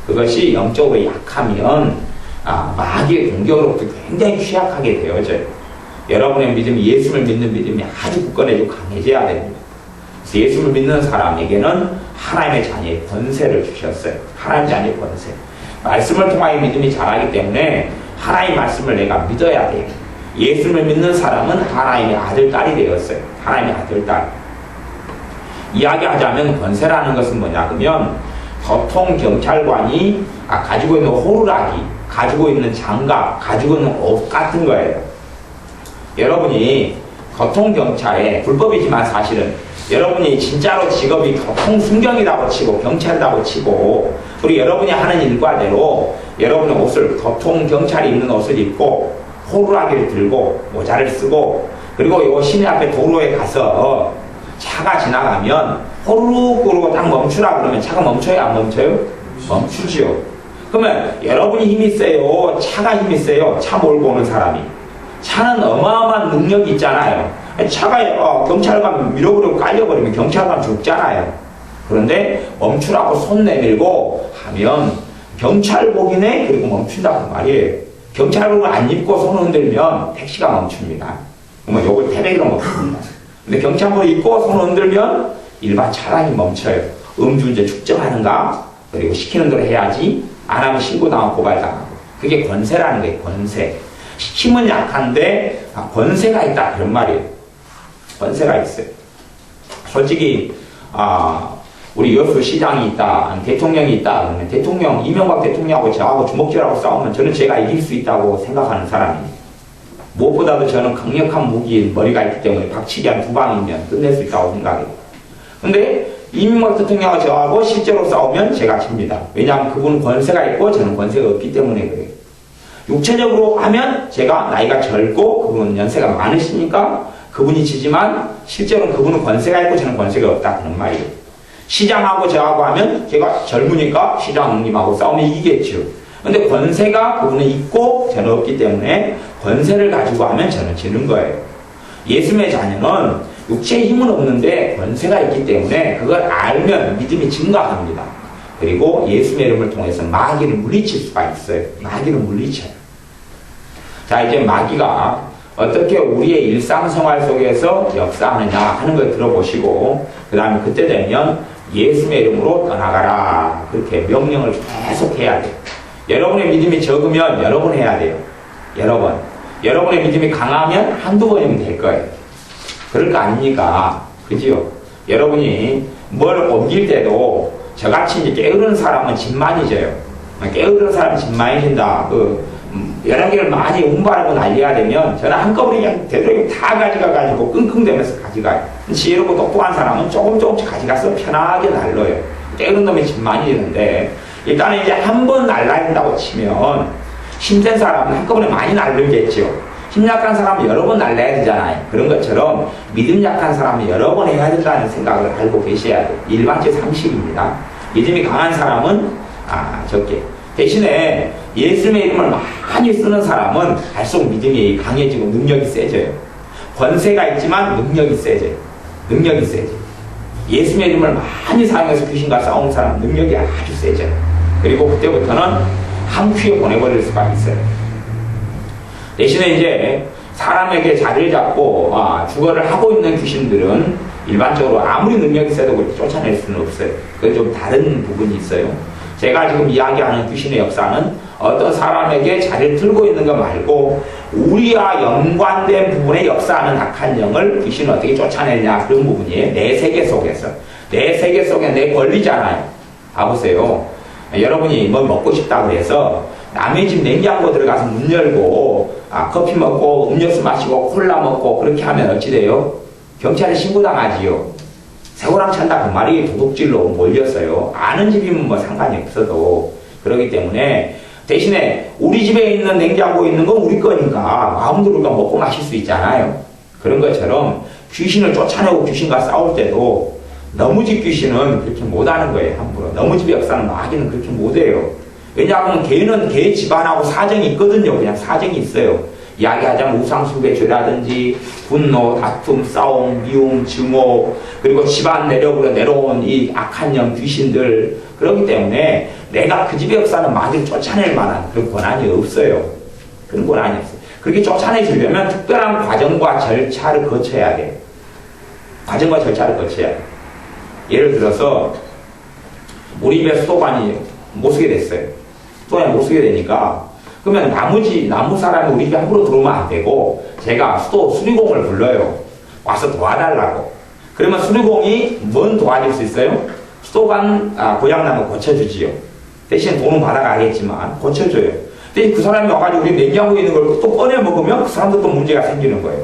그것이 영적으로 약하면 마귀의 공격으로부터 굉장히 취약하게 되어져요. 여러분의 믿음이 예수를 믿는 믿음이 아주 굳건해지고 강해져야 됩니다. 그래서 예수를 믿는 사람에게는 하나님의 자녀의 권세를 주셨어요. 하나님의 자녀의 권세. 말씀을 통하여 믿음이 자라기 때문에 하나님의 말씀을 내가 믿어야 돼요. 예수를 믿는 사람은 하나님의 아들, 딸이 되었어요. 하나님의 아들, 딸. 이야기하자면 권세라는 것은 뭐냐 그러면 보통 경찰관이 가지고 있는 호루라기, 가지고 있는 장갑, 가지고 있는 옷 같은 거예요. 여러분이 교통경찰에 불법이지만 사실은 여러분이 진짜로 직업이 교통순경이라고 치고 경찰이라고 치고 우리 여러분이 하는 일과대로 여러분의 옷을 교통경찰이 입는 옷을 입고 호루라기를 들고 모자를 쓰고 그리고 요 시내 앞에 도로에 가서 차가 지나가면 호루룩 그러고 딱 멈추라 그러면 차가 멈춰요? 안 멈춰요? 멈추지요. 그러면 여러분이 힘이 세요? 차가 힘이 세요? 차 몰고 오는 사람이. 차는 어마어마한 능력이 있잖아요. 차가 경찰관 밀어버리고 깔려버리면 경찰관 죽잖아요. 그런데 멈추라고 손 내밀고 하면 경찰복이네? 그리고 멈춘다고 말이에요. 경찰복을 안 입고 손을 흔들면 택시가 멈춥니다. 그러면 요걸 태백으로 멈춥니다. 근데 경찰복을 입고 손을 흔들면 일반 차량이 멈춰요. 음주운전 축정하는가? 그리고 시키는 대로 해야지. 안 하면 신고당하고 고발당하고. 그게 권세라는 거예요. 권세. 힘은 약한데 권세가 있다 그런 말이에요. 권세가 있어요. 솔직히 우리 여수 시장이 있다, 대통령이 있다 그러면 대통령, 이명박 대통령하고 저하고 주먹질하고 싸우면 저는 제가 이길 수 있다고 생각하는 사람이에요. 무엇보다도 저는 강력한 무기 머리가 있기 때문에 박치기 한 2방이면 끝낼 수 있다고 생각해요. 근데 이명박 대통령하고 저하고 실제로 싸우면 제가 집니다. 왜냐하면 그분은 권세가 있고 저는 권세가 없기 때문에 그래요. 육체적으로 하면 제가 나이가 젊고 그분은 연세가 많으시니까 그분이 지지만 실제로는 그분은 권세가 있고 저는 권세가 없다 그런 말이에요. 시장하고 저하고 하면 제가 젊으니까 시장님하고 싸우면 이기겠죠. 근데 권세가 그분은 있고 저는 없기 때문에 권세를 가지고 하면 저는 지는 거예요. 예수님의 자녀는 육체의 힘은 없는데 권세가 있기 때문에 그걸 알면 믿음이 증가합니다. 그리고 예수님의 이름을 통해서 마귀를 물리칠 수가 있어요. 마귀를 물리쳐요. 자, 이제 마귀가 어떻게 우리의 일상생활 속에서 역사하느냐 하는 걸 들어보시고 그 다음에 그때 되면 예수님의 이름으로 떠나가라 그렇게 명령을 계속 해야 돼요. 여러분의 믿음이 적으면 여러 번 해야 돼요. 여러 번. 여러분의 믿음이 강하면 한두 번이면 될 거예요. 그럴 거 아닙니까? 그지요? 여러분이 뭘 옮길 때도 저같이 이제 게으른 사람은 짐 많이 져요. 게으른 사람은 짐 많이 진다. 여러 개를 많이 운반하고 날려야 되면 저는 한꺼번에 그냥 되도록 다 가져가가지고 끙끙대면서 가져가요. 지혜롭고 똑똑한 사람은 조금씩 가져가서 편하게 날려요. 게으른 놈이 짐 많이 지는데 일단은 이제 한 번 날라야 된다고 치면 힘센 사람은 한꺼번에 많이 날리겠죠. 힘 약한 사람은 여러 번 날려야 되잖아요. 그런 것처럼 믿음 약한 사람은 여러 번 해야 된다는 생각을 알고 계셔야 돼요. 일반적 상식입니다. 믿음이 강한 사람은 적게. 대신에 예수님의 이름을 많이 쓰는 사람은 갈수록 믿음이 강해지고 능력이 세져요. 권세가 있지만 능력이 세져요. 능력이 세져요. 예수님의 이름을 많이 사용해서 귀신과 싸우는 사람은 능력이 아주 세져요. 그리고 그때부터는 한 큐에 보내버릴 수가 있어요. 대신에 이제 사람에게 자리를 잡고 주거를 하고 있는 귀신들은 일반적으로 아무리 능력이 있어도 그렇게 쫓아낼 수는 없어요. 그건 좀 다른 부분이 있어요. 제가 지금 이야기하는 귀신의 역사는 어떤 사람에게 자리를 들고 있는 것 말고 우리와 연관된 부분에 역사하는 악한 영을 귀신은 어떻게 쫓아내냐 그런 부분이에요. 내 세계 속에서. 내 세계 속에 내 권리잖아요. 봐보세요. 여러분이 뭐 먹고 싶다고 해서 남의 집 냉장고 들어가서 문 열고 커피 먹고 음료수 마시고 콜라 먹고 그렇게 하면 어찌 돼요? 경찰에 신고당하지요. 새우랑 찬다 그 말이 도둑질로 몰렸어요. 아는 집이면 뭐 상관이 없어도. 그렇기 때문에 대신에 우리 집에 있는 냉장고에 있는 건 우리 거니까 마음대로 우리가 먹고 마실 수 있잖아요. 그런 것처럼 귀신을 쫓아내고 귀신과 싸울 때도 너무집 귀신은 그렇게 못하는 거예요. 함부로. 너무집의 역사는 마귀는 그렇게 못해요. 왜냐하면 개는 개 집안하고 사정이 있거든요. 그냥 사정이 있어요. 이야기하자면 우상숭배죄라든지 분노, 다툼, 싸움, 미움, 증오, 그리고 집안 내력으로 내려온 이 악한 영 귀신들. 그렇기 때문에 내가 그 집의 역사는 마귀를 쫓아낼 만한 그런 권한이 없어요. 그런 권한이 없어요. 그렇게 쫓아내주려면 특별한 과정과 절차를 거쳐야 돼요. 과정과 절차를 거쳐야 돼요. 예를 들어서 우리 집에 수도관이 못 쓰게 됐어요. 수도관이 못 쓰게 되니까 그러면 나무 사람이 우리 집에 함부로 들어오면 안 되고 제가 수리공을 불러요. 와서 도와달라고. 그러면 수리공이 뭔 도와줄 수 있어요? 수도관 고장나면 고쳐주지요. 대신 돈은 받아가겠지만 고쳐줘요. 근데 그 사람이 와가지고 우리 냉장고에 있는 걸 또 꺼내 먹으면 그 사람도 또 문제가 생기는 거예요.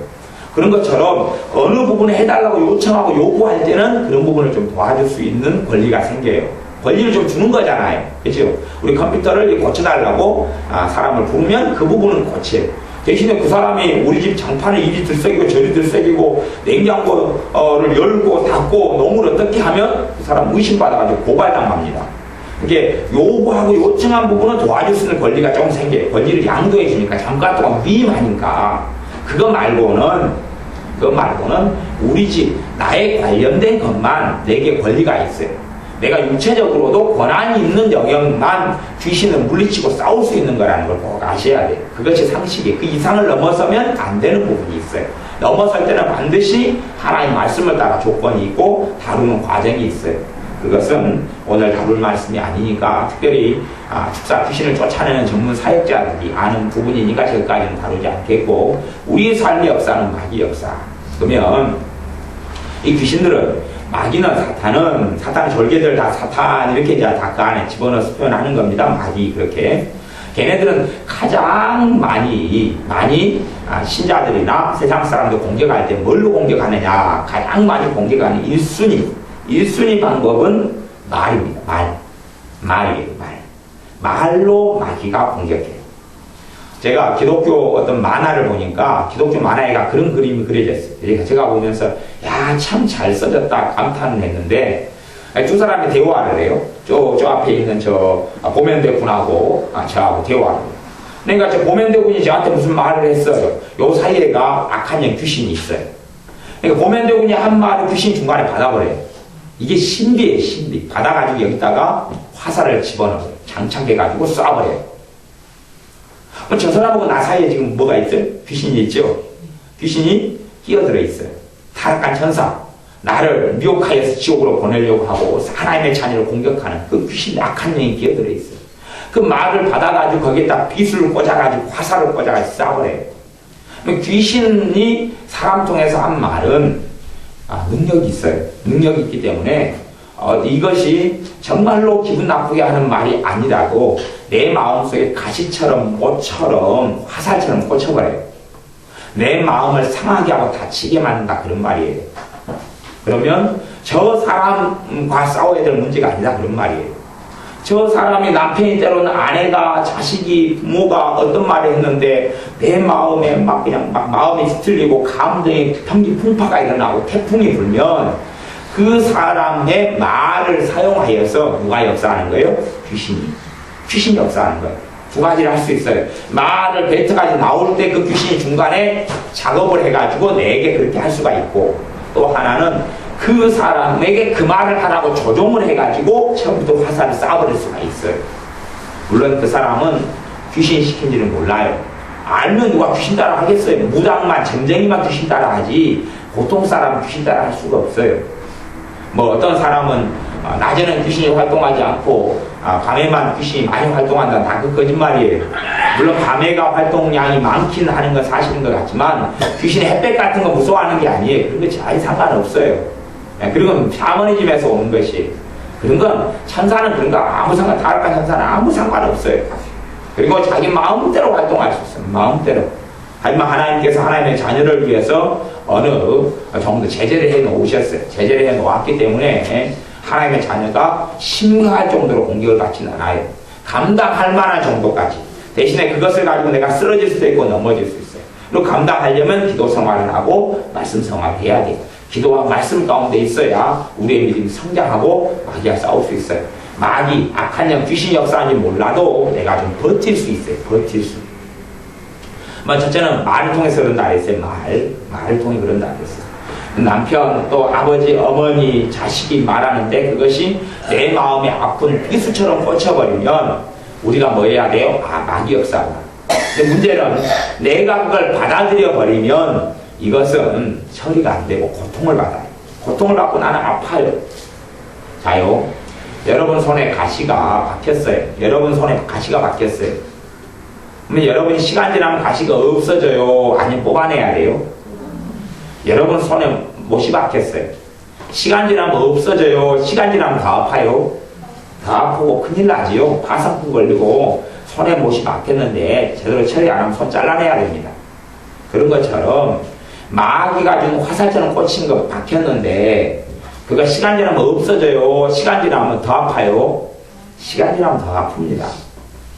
그런 것처럼 어느 부분에 해달라고 요청하고 요구할 때는 그런 부분을 좀 도와줄 수 있는 권리가 생겨요. 권리를 좀 주는 거잖아요. 그렇죠? 우리 컴퓨터를 고쳐달라고 사람을 부르면 그 부분은 고쳐요. 대신에 그 사람이 우리 집 장판을 이리 들썩이고 저리 들썩이고 냉장고를 열고 닫고 농을 어떻게 하면 그 사람 의심받아가지고 고발당합니다. 이게 요구하고 요청한 부분은 도와줄 수 있는 권리가 조금 생겨요. 권리를 양도해 주니까 잠깐 동안 위임하니까. 그거 말고는 우리 집 나에 관련된 것만 내게 권리가 있어요. 내가 육체적으로도 권한이 있는 영역만 귀신을 물리치고 싸울 수 있는 거라는 걸 꼭 아셔야 돼요. 그것이 상식이에요. 그 이상을 넘어서면 안 되는 부분이 있어요. 넘어설 때는 반드시 하나님 말씀을 따라 조건이 있고 다루는 과정이 있어요. 그것은 오늘 다룰 말씀이 아니니까 특별히 축사 귀신을 쫓아내는 전문 사역자들이 아는 부분이니까 저기까지는 다루지 않겠고 우리의 삶의 역사는 마귀 역사. 그러면 이 귀신들은 마귀는 사탄은 졸개들 다 사탄 이렇게 이제 다 그 안에 집어넣어서 표현하는 겁니다. 마귀 그렇게. 걔네들은 가장 많이 신자들이나 세상 사람들 공격할 때 뭘로 공격하느냐. 가장 많이 공격하는 1순위 방법은 말입니다. 말이에요. 말로 마귀가 공격해요. 제가 기독교 어떤 만화를 보니까 기독교 만화에가 그런 그림이 그려졌어요. 제가 보면서 야, 참 잘 써졌다 감탄을 했는데 두 사람이 대화를 해요. 저 앞에 있는 보면대 군하고 저하고 대화를 해요. 그러니까 저 보면대 군이 저한테 무슨 말을 했어요. 요 사이에가 악한 영 귀신이 있어요. 그러니까 보면대 군이 한 말을 귀신 중간에 받아버려요. 이게 신비예요, 신비. 받아가지고 여기다가 화살을 집어넣어요. 장착해가지고 쏴버려요. 저 사람하고 나 사이에 지금 뭐가 있어요? 귀신이 있죠? 귀신이 끼어들어 있어요. 타락한 천사. 나를 미혹하여서 지옥으로 보내려고 하고 하나님의 자녀를 공격하는 그 귀신 악한 영이 끼어들어 있어요. 그 말을 받아가지고 거기에다 비수를 꽂아가지고 화살을 꽂아가지고 쏴버려요. 귀신이 사람 통해서 한 말은 능력이 있어요. 능력이 있기 때문에 이것이 정말로 기분 나쁘게 하는 말이 아니라도 내 마음속에 가시처럼 모처럼 화살처럼 꽂혀버려요. 내 마음을 상하게 하고 다치게 만든다 그런 말이에요. 그러면 저 사람과 싸워야 될 문제가 아니다 그런 말이에요. 저 사람이 남편이 때로는 아내가 자식이 부모가 어떤 말을 했는데 내 마음에 그냥 마음이 뒤틀리고 감정이 편기풍파가 일어나고 태풍이 불면 그 사람의 말을 사용하여서 누가 역사하는 거예요? 귀신이 역사하는 거예요. 두 가지를 할 수 있어요. 말을 벨트까지 나올 때 그 귀신이 중간에 작업을 해가지고 내게 그렇게 할 수가 있고 또 하나는 그 사람에게 그 말을 하라고 조종을 해가지고 처음부터 화살을 쏴버릴 수가 있어요. 물론 그 사람은 귀신이 시킨지는 몰라요. 알면 누가 귀신 따라 하겠어요? 무당만, 쟁쟁이만 귀신 따라 하지, 보통 사람 귀신 따라 할 수가 없어요. 뭐 어떤 사람은 낮에는 귀신이 활동하지 않고 밤에만 귀신이 많이 활동한다. 다 그 거짓말이에요. 물론 밤에가 활동량이 많긴 하는 건 사실인 것 같지만 귀신이 햇볕 같은 거 무서워하는 게 아니에요. 그런 거 잘 상관없어요. 그런 건 샤머니즘에서 오는 것이. 그런 건 천사는 그런 거 아무 상관, 타락한 천사는 아무 상관없어요. 그리고 자기 마음대로 활동할 수 있어요. 마음대로. 하지만 하나님께서 하나님의 자녀를 위해서 어느 정도 제재를 해 놓으셨어요. 제재를 해 놓았기 때문에 하나님의 자녀가 심각할 정도로 공격을 받지는 않아요. 감당할 만한 정도까지. 대신에 그것을 가지고 내가 쓰러질 수도 있고 넘어질 수 있어요. 그리고 감당하려면 기도 생활을 하고 말씀 생활을 해야 돼요. 기도와 말씀 가운데 있어야 우리의 믿음이 성장하고 마귀와 싸울 수 있어요. 마귀, 악한 영, 귀신 역사인지 몰라도 내가 좀 버틸 수 있어요. 버틸 수. 첫째는 말을 통해서 그런다 그랬어요. 말을 통해 그런다 그랬어요. 남편, 또 아버지, 어머니, 자식이 말하는데 그것이 내 마음에 아픈 비수처럼 꽂혀버리면 우리가 뭐 해야 돼요? 마귀 역사구나. 근데 문제는 내가 그걸 받아들여 버리면 이것은 처리가 안 되고 고통을 받아요. 고통을 받고 나는 아파요. 자요. 여러분 손에 가시가 박혔어요. 여러분 손에 가시가 박혔어요. 그러면 여러분이 시간 지나면 가시가 없어져요? 아니면 뽑아내야 돼요? 여러분 손에 못이 박혔어요. 시간 지나면 없어져요? 시간 지나면 더 아파요? 더 아프고 큰일 나지요? 파상풍 걸리고 손에 못이 박혔는데 제대로 처리 안 하면 손 잘라내야 됩니다. 그런 것처럼 마귀가 준 화살처럼 꽂힌 거 박혔는데 그거 시간 지나면 없어져요? 시간 지나면 더 아파요? 시간 지나면 더 아픕니다.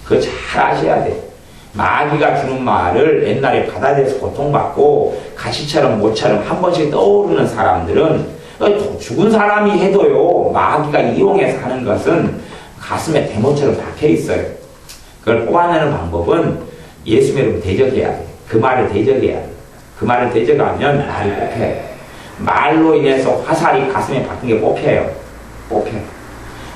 그거 잘 아셔야 돼요. 마귀가 주는 말을 옛날에 바다에서 고통받고 가시처럼 모처럼 한 번씩 떠오르는 사람들은 죽은 사람이 해도요 마귀가 이용해서 하는 것은 가슴에 대못처럼 박혀 있어요. 그걸 뽑아내는 방법은 예수 이름으로 대적해야 돼요. 그 말을 대적해야 돼요. 그 말을 대적하면 말이 뽑혀요. 말로 인해서 화살이 가슴에 박힌 게 뽑혀요.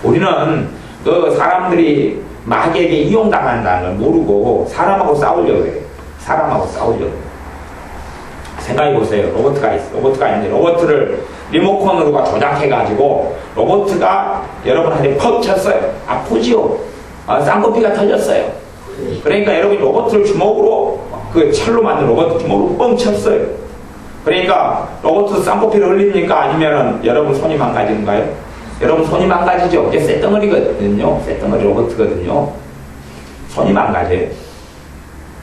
우리는 그 사람들이 마귀에게 이용당한다는 걸 모르고 사람하고 싸우려고 해요. 사람하고 싸우려고 해요. 생각해보세요. 로봇가 있는데 로봇을 리모컨으로 조작해가지고 로봇가 여러분한테 퍽 쳤어요. 아프지요? 쌍꺼피가 터졌어요. 그러니까 여러분이 로봇을 주먹으로 그 철로 만든 로봇 주먹으로 뻥 쳤어요. 그러니까 로봇도 쌍꺼피를 흘립니까? 아니면은 여러분 손이 망가지는가요? 여러분 손이 망가지죠? 이게 쇳덩어리거든요. 쇳덩어리 로봇거든요. 손이 망가져요.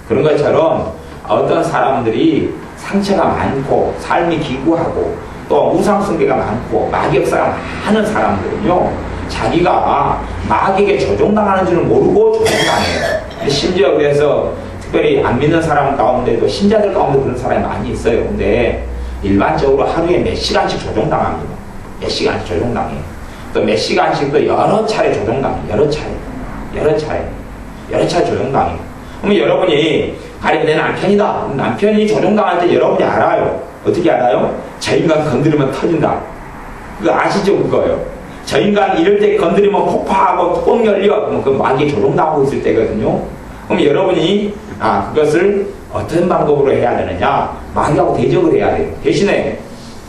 그런 것처럼 어떤 사람들이 상처가 많고 삶이 기구하고 또 우상숭배가 많고 마귀 역사가 많은 사람들은요 자기가 마귀에게 조종당하는 줄을 모르고 조종당해요. 심지어 그래서 특별히 안 믿는 사람 가운데도 신자들 가운데 그런 사람이 많이 있어요. 근데 일반적으로 하루에 몇 시간씩 조종당합니다. 몇 시간씩 조종당해요. 또 몇 시간씩도 여러 차례 조종당해요. 여러 차례 조종당해요. 그러면 여러분이 가령 내 남편이다. 남편이 조종당할 때 여러분이 알아요. 어떻게 알아요? 저 인간 건드리면 터진다. 그거 아시죠? 그거요. 저 인간 이럴 때 건드리면 폭파하고 뚜껑 열려. 그럼 그 마귀에 조종당하고 있을 때거든요. 그럼 여러분이 그것을 어떤 방법으로 해야 되느냐? 마귀하고 대적을 해야 돼요. 대신에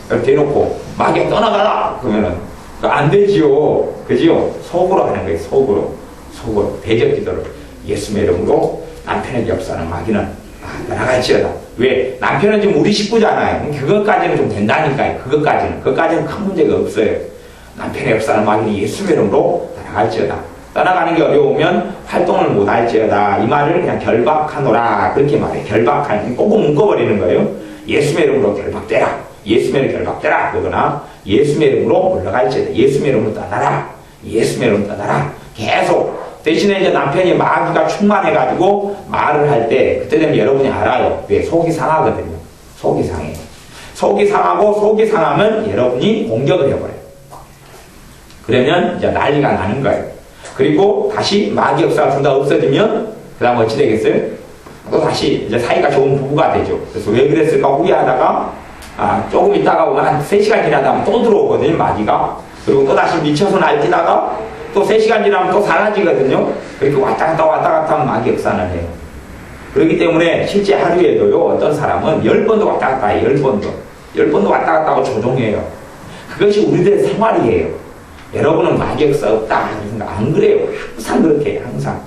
대놓고 마귀가 떠나가라. 그러면은 안 되지요. 그지요? 속으로 하는 거예요. 속으로 대적 기도를 예수의 이름으로 남편에게 역사하는 마귀는 나갈지어다. 왜? 남편은 지금 우리 식구잖아요. 그것까지는 좀 된다니까요. 그것까지는 큰 문제가 없어요. 남편의 역사하는 마귀는 예수의 이름으로 나갈지어다. 떠나가는 게 어려우면 활동을 못할지어다. 이 말을 그냥 결박하노라. 그렇게 말해요. 결박하는, 꼭 묶어버리는 거예요. 예수의 이름으로 결박되라. 예수의 이름으로 결박되라. 그러거나 예수의 이름으로 올라갈지어다. 예수의 이름으로 떠나라. 예수의 이름으로 떠나라. 계속. 대신에 이제 남편이 마귀가 충만해가지고 말을 할 때 그때 되면 여러분이 알아요. 왜? 속이 상하거든요. 속이 상해요. 속이 상하고 속이 상하면 여러분이 공격을 해버려요. 그러면 이제 난리가 나는 거예요. 그리고 다시 마귀 역사가 둘 다 없어지면 그 다음 어찌 되겠어요? 또 다시 이제 사이가 좋은 부부가 되죠. 그래서 왜 그랬을까 후회하다가 조금 있다가 오면 한 3시간 지나다 또 들어오거든요. 마귀가. 그리고 또 다시 미쳐서 날뛰다가 또 3시간 지나면 또 사라지거든요. 그렇게 왔다 갔다 하면 마귀 역사는 해요. 그렇기 때문에 실제 하루에도요, 어떤 사람은 10번도 왔다 갔다 해요. 10번도. 10번도 왔다 갔다 하고 조종해요. 그것이 우리들의 생활이에요. 여러분은 마귀 역사 없다. 안 그래요. 항상 그렇게 해요. 항상.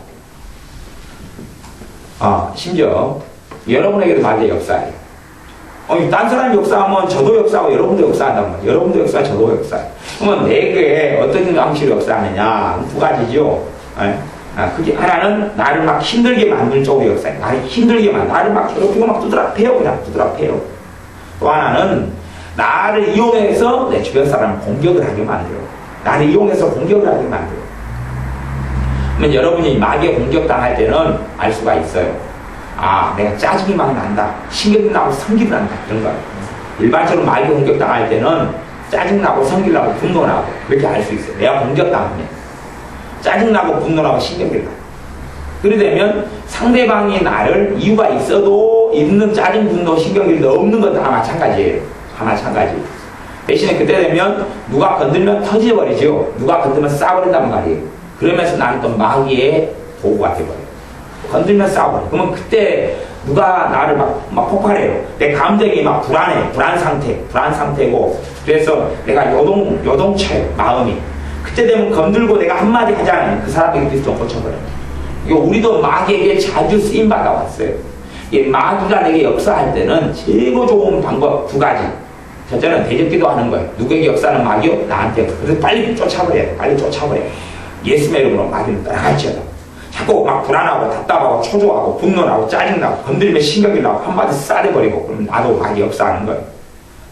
심지어 여러분에게도 마귀의 역사예요. 딴 사람이 역사하면 저도 역사하고 여러분도 역사한단 말이에요. 여러분도 역사, 저도 역사해요. 그러면 내게 어떤 방식으로 역사하느냐? 두 가지죠. 그게 하나는 나를 막 힘들게 만드는 쪽으로 역사해요. 나를 힘들게 나를 막 괴롭히고 막 두드려 패요. 그냥 두드려 패요. 또 하나는 나를 이용해서 내 주변 사람을 공격을 하게 만들어요. 나를 이용해서 공격을 하게 만들어요. 그러면 여러분이 마귀에 공격당할 때는 알 수가 있어요. 내가 짜증이 막 난다. 신경이 나고 성질이 난다. 이런 거. 일반적으로 마귀 공격당할 때는 짜증나고 성질나고 분노나고 그렇게 알 수 있어요. 내가 공격당하면. 짜증나고 분노나고 신경이 나. 그래 되면 상대방이 나를 이유가 있어도 있는 짜증, 분노, 신경질도 없는 건 다 마찬가지예요. 다 마찬가지. 대신에 그때 되면 누가 건들면 터져버리죠. 누가 건들면 싸버린단 말이에요. 그러면서 나는 또 마귀의 도구가 돼버려요. 건들면 싸워버려. 그러면 그때 누가 나를 막 폭발해요. 내 감정이 막 불안 상태고, 그래서 내가 요동쳐요, 마음이. 그때 되면 건들고 내가 한마디 하잖아요. 그 사람에게 비슷 좀 꽂혀버려요. 이거 우리도 마귀에게 자주 쓰임받아 왔어요. 마귀가 내게 역사할 때는 최고 좋은 방법 두 가지. 첫째는 대적기도 하는 거예요. 누구에게 역사하는 마귀요? 나한테. 그래서 빨리 쫓아버려야 돼. 빨리 쫓아버려요. 예수의 이름으로 마귀는 떠나갈지어다. 자꾸 막 불안하고 답답하고 초조하고 분노나고 짜증나고 건드리면 신경이 나고 한마디 싸대버리고 그럼 나도 마귀 역사하는 거예요.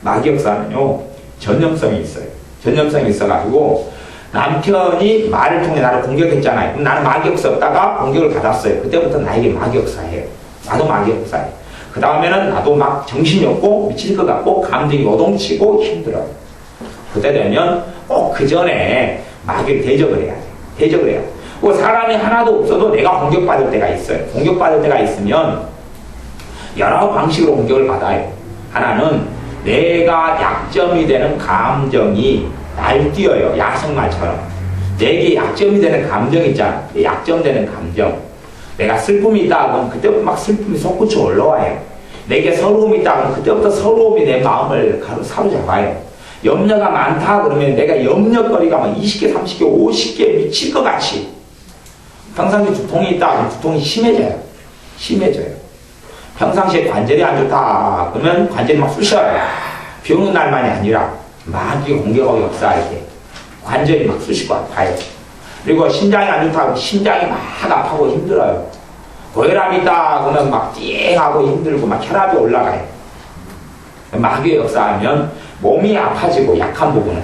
마귀 역사는요, 전염성이 있어요. 전염성이 있어가지고 남편이 말을 통해 나를 공격했잖아요. 그럼 나는 마귀 역사 없다가 공격을 받았어요. 그때부터 나에게 마귀 역사해요. 나도 마귀 역사해요. 그 다음에는 나도 막 정신이 없고 미칠 것 같고 감정이 요동치고 힘들어요. 그때 되면 꼭 그 전에 마귀를 대적을 해야 돼요. 대적을 해야 돼요. 그 사람이 하나도 없어도 내가 공격받을 때가 있어요. 공격받을 때가 있으면 여러 방식으로 공격을 받아요. 하나는 내가 약점이 되는 감정이 날뛰어요. 야성말처럼. 내게 약점이 되는 감정 있잖아. 약점되는 감정. 내가 슬픔이 있다 그러면 그때부터 막 슬픔이 솟구쳐 올라와요. 내게 서러움이 있다 그러면 그때부터 서러움이 내 마음을 사로잡아요. 염려가 많다 그러면 내가 염려거리가 막 20개, 30개, 50개 미칠 것 같이. 평상시에 두통이 있다 그러면 두통이 심해져요. 심해져요. 평상시에 관절이 안 좋다 그러면 관절이 막 쑤셔요. 비 오는 날만이 아니라 마귀 공격하고 역사할 때 관절이 막 쑤시고 아파요. 그리고 심장이 안 좋다 그러면 심장이 막 아파고 힘들어요. 고혈압이 있다 그러면 막 띵하고 힘들고 막 혈압이 올라가요. 마귀의 역사하면 몸이 아파지고 약한 부분은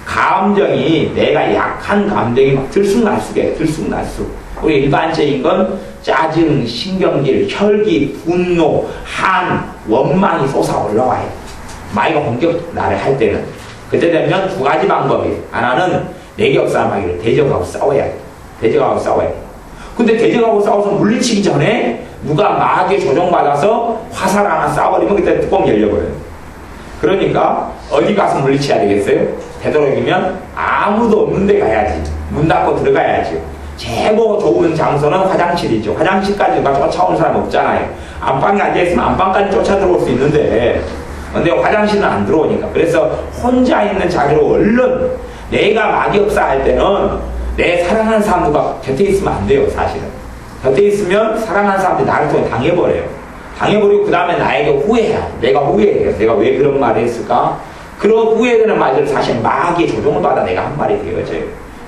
감정이 내가 약한 감정이 막 들쑥날쑥해요. 들쑥날쑥. 우리 일반적인 건 짜증, 신경질, 혈기, 분노, 한, 원망이 솟아 올라와요. 마귀가 공격 나를 할 때는. 그때 되면 두 가지 방법이에요. 하나는 내게 역사하는 마귀를 대적하고 싸워야 돼요. 대적하고 싸워야 돼요. 근데 대적하고 싸워서 물리치기 전에 누가 마귀에 조종받아서 화살 하나 쏴버리면 그때 뚜껑이 열려버려요. 그러니까 어디 가서 물리쳐야 되겠어요? 되도록이면 아무도 없는 데 가야지. 문 닫고 들어가야지. 최고 좋은 장소는 화장실이죠. 화장실까지 쫓아오는 사람 없잖아요. 안방에 앉아있으면 안방까지 쫓아 들어올 수 있는데 근데 화장실은 안 들어오니까. 그래서 혼자 있는 자리로 얼른 내가 마귀 역사할 때는 내 사랑하는 사람들과 곁에 있으면 안 돼요. 사실은. 곁에 있으면 사랑하는 사람들이 나를 통해 당해버려요. 당해버리고 그 다음에 나에게 후회해요. 내가 후회해요. 내가 왜 그런 말을 했을까? 그런 후회되는 말들을 사실 마귀의 조종을 받아 내가 한 말이 되어져요.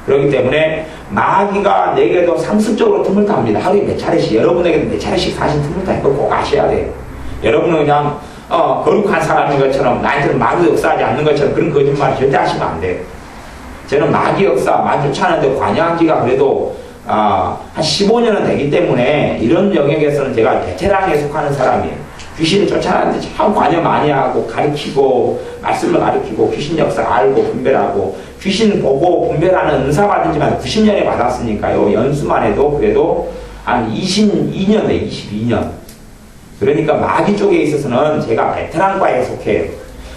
그렇기 때문에 마귀가 내게도 상습적으로 틈을 탑니다. 하루에 몇 차례씩, 여러분에게도 몇 차례씩 사실 틈을 타는 걸 꼭 아셔야 돼요. 여러분은 그냥 거룩한 사람인 것처럼 나한테는 마귀 역사하지 않는 것처럼 그런 거짓말 절대 하시면 안 돼요. 저는 마귀 역사, 마귀 쫓아내는데 관여한 지가 그래도 한 15년은 되기 때문에 이런 영역에서는 제가 베테랑에 속하는 사람이에요. 귀신을 쫓아내는데 참 관여 많이 하고 가르치고 말씀을 가르치고 귀신 역사 알고 분별하고 귀신 보고 분별하는 은사 받은 지만 90년에 받았으니까요. 연수만 해도 그래도 한 22년에 22년. 그러니까 마귀 쪽에 있어서는 제가 베테랑과에 속해요.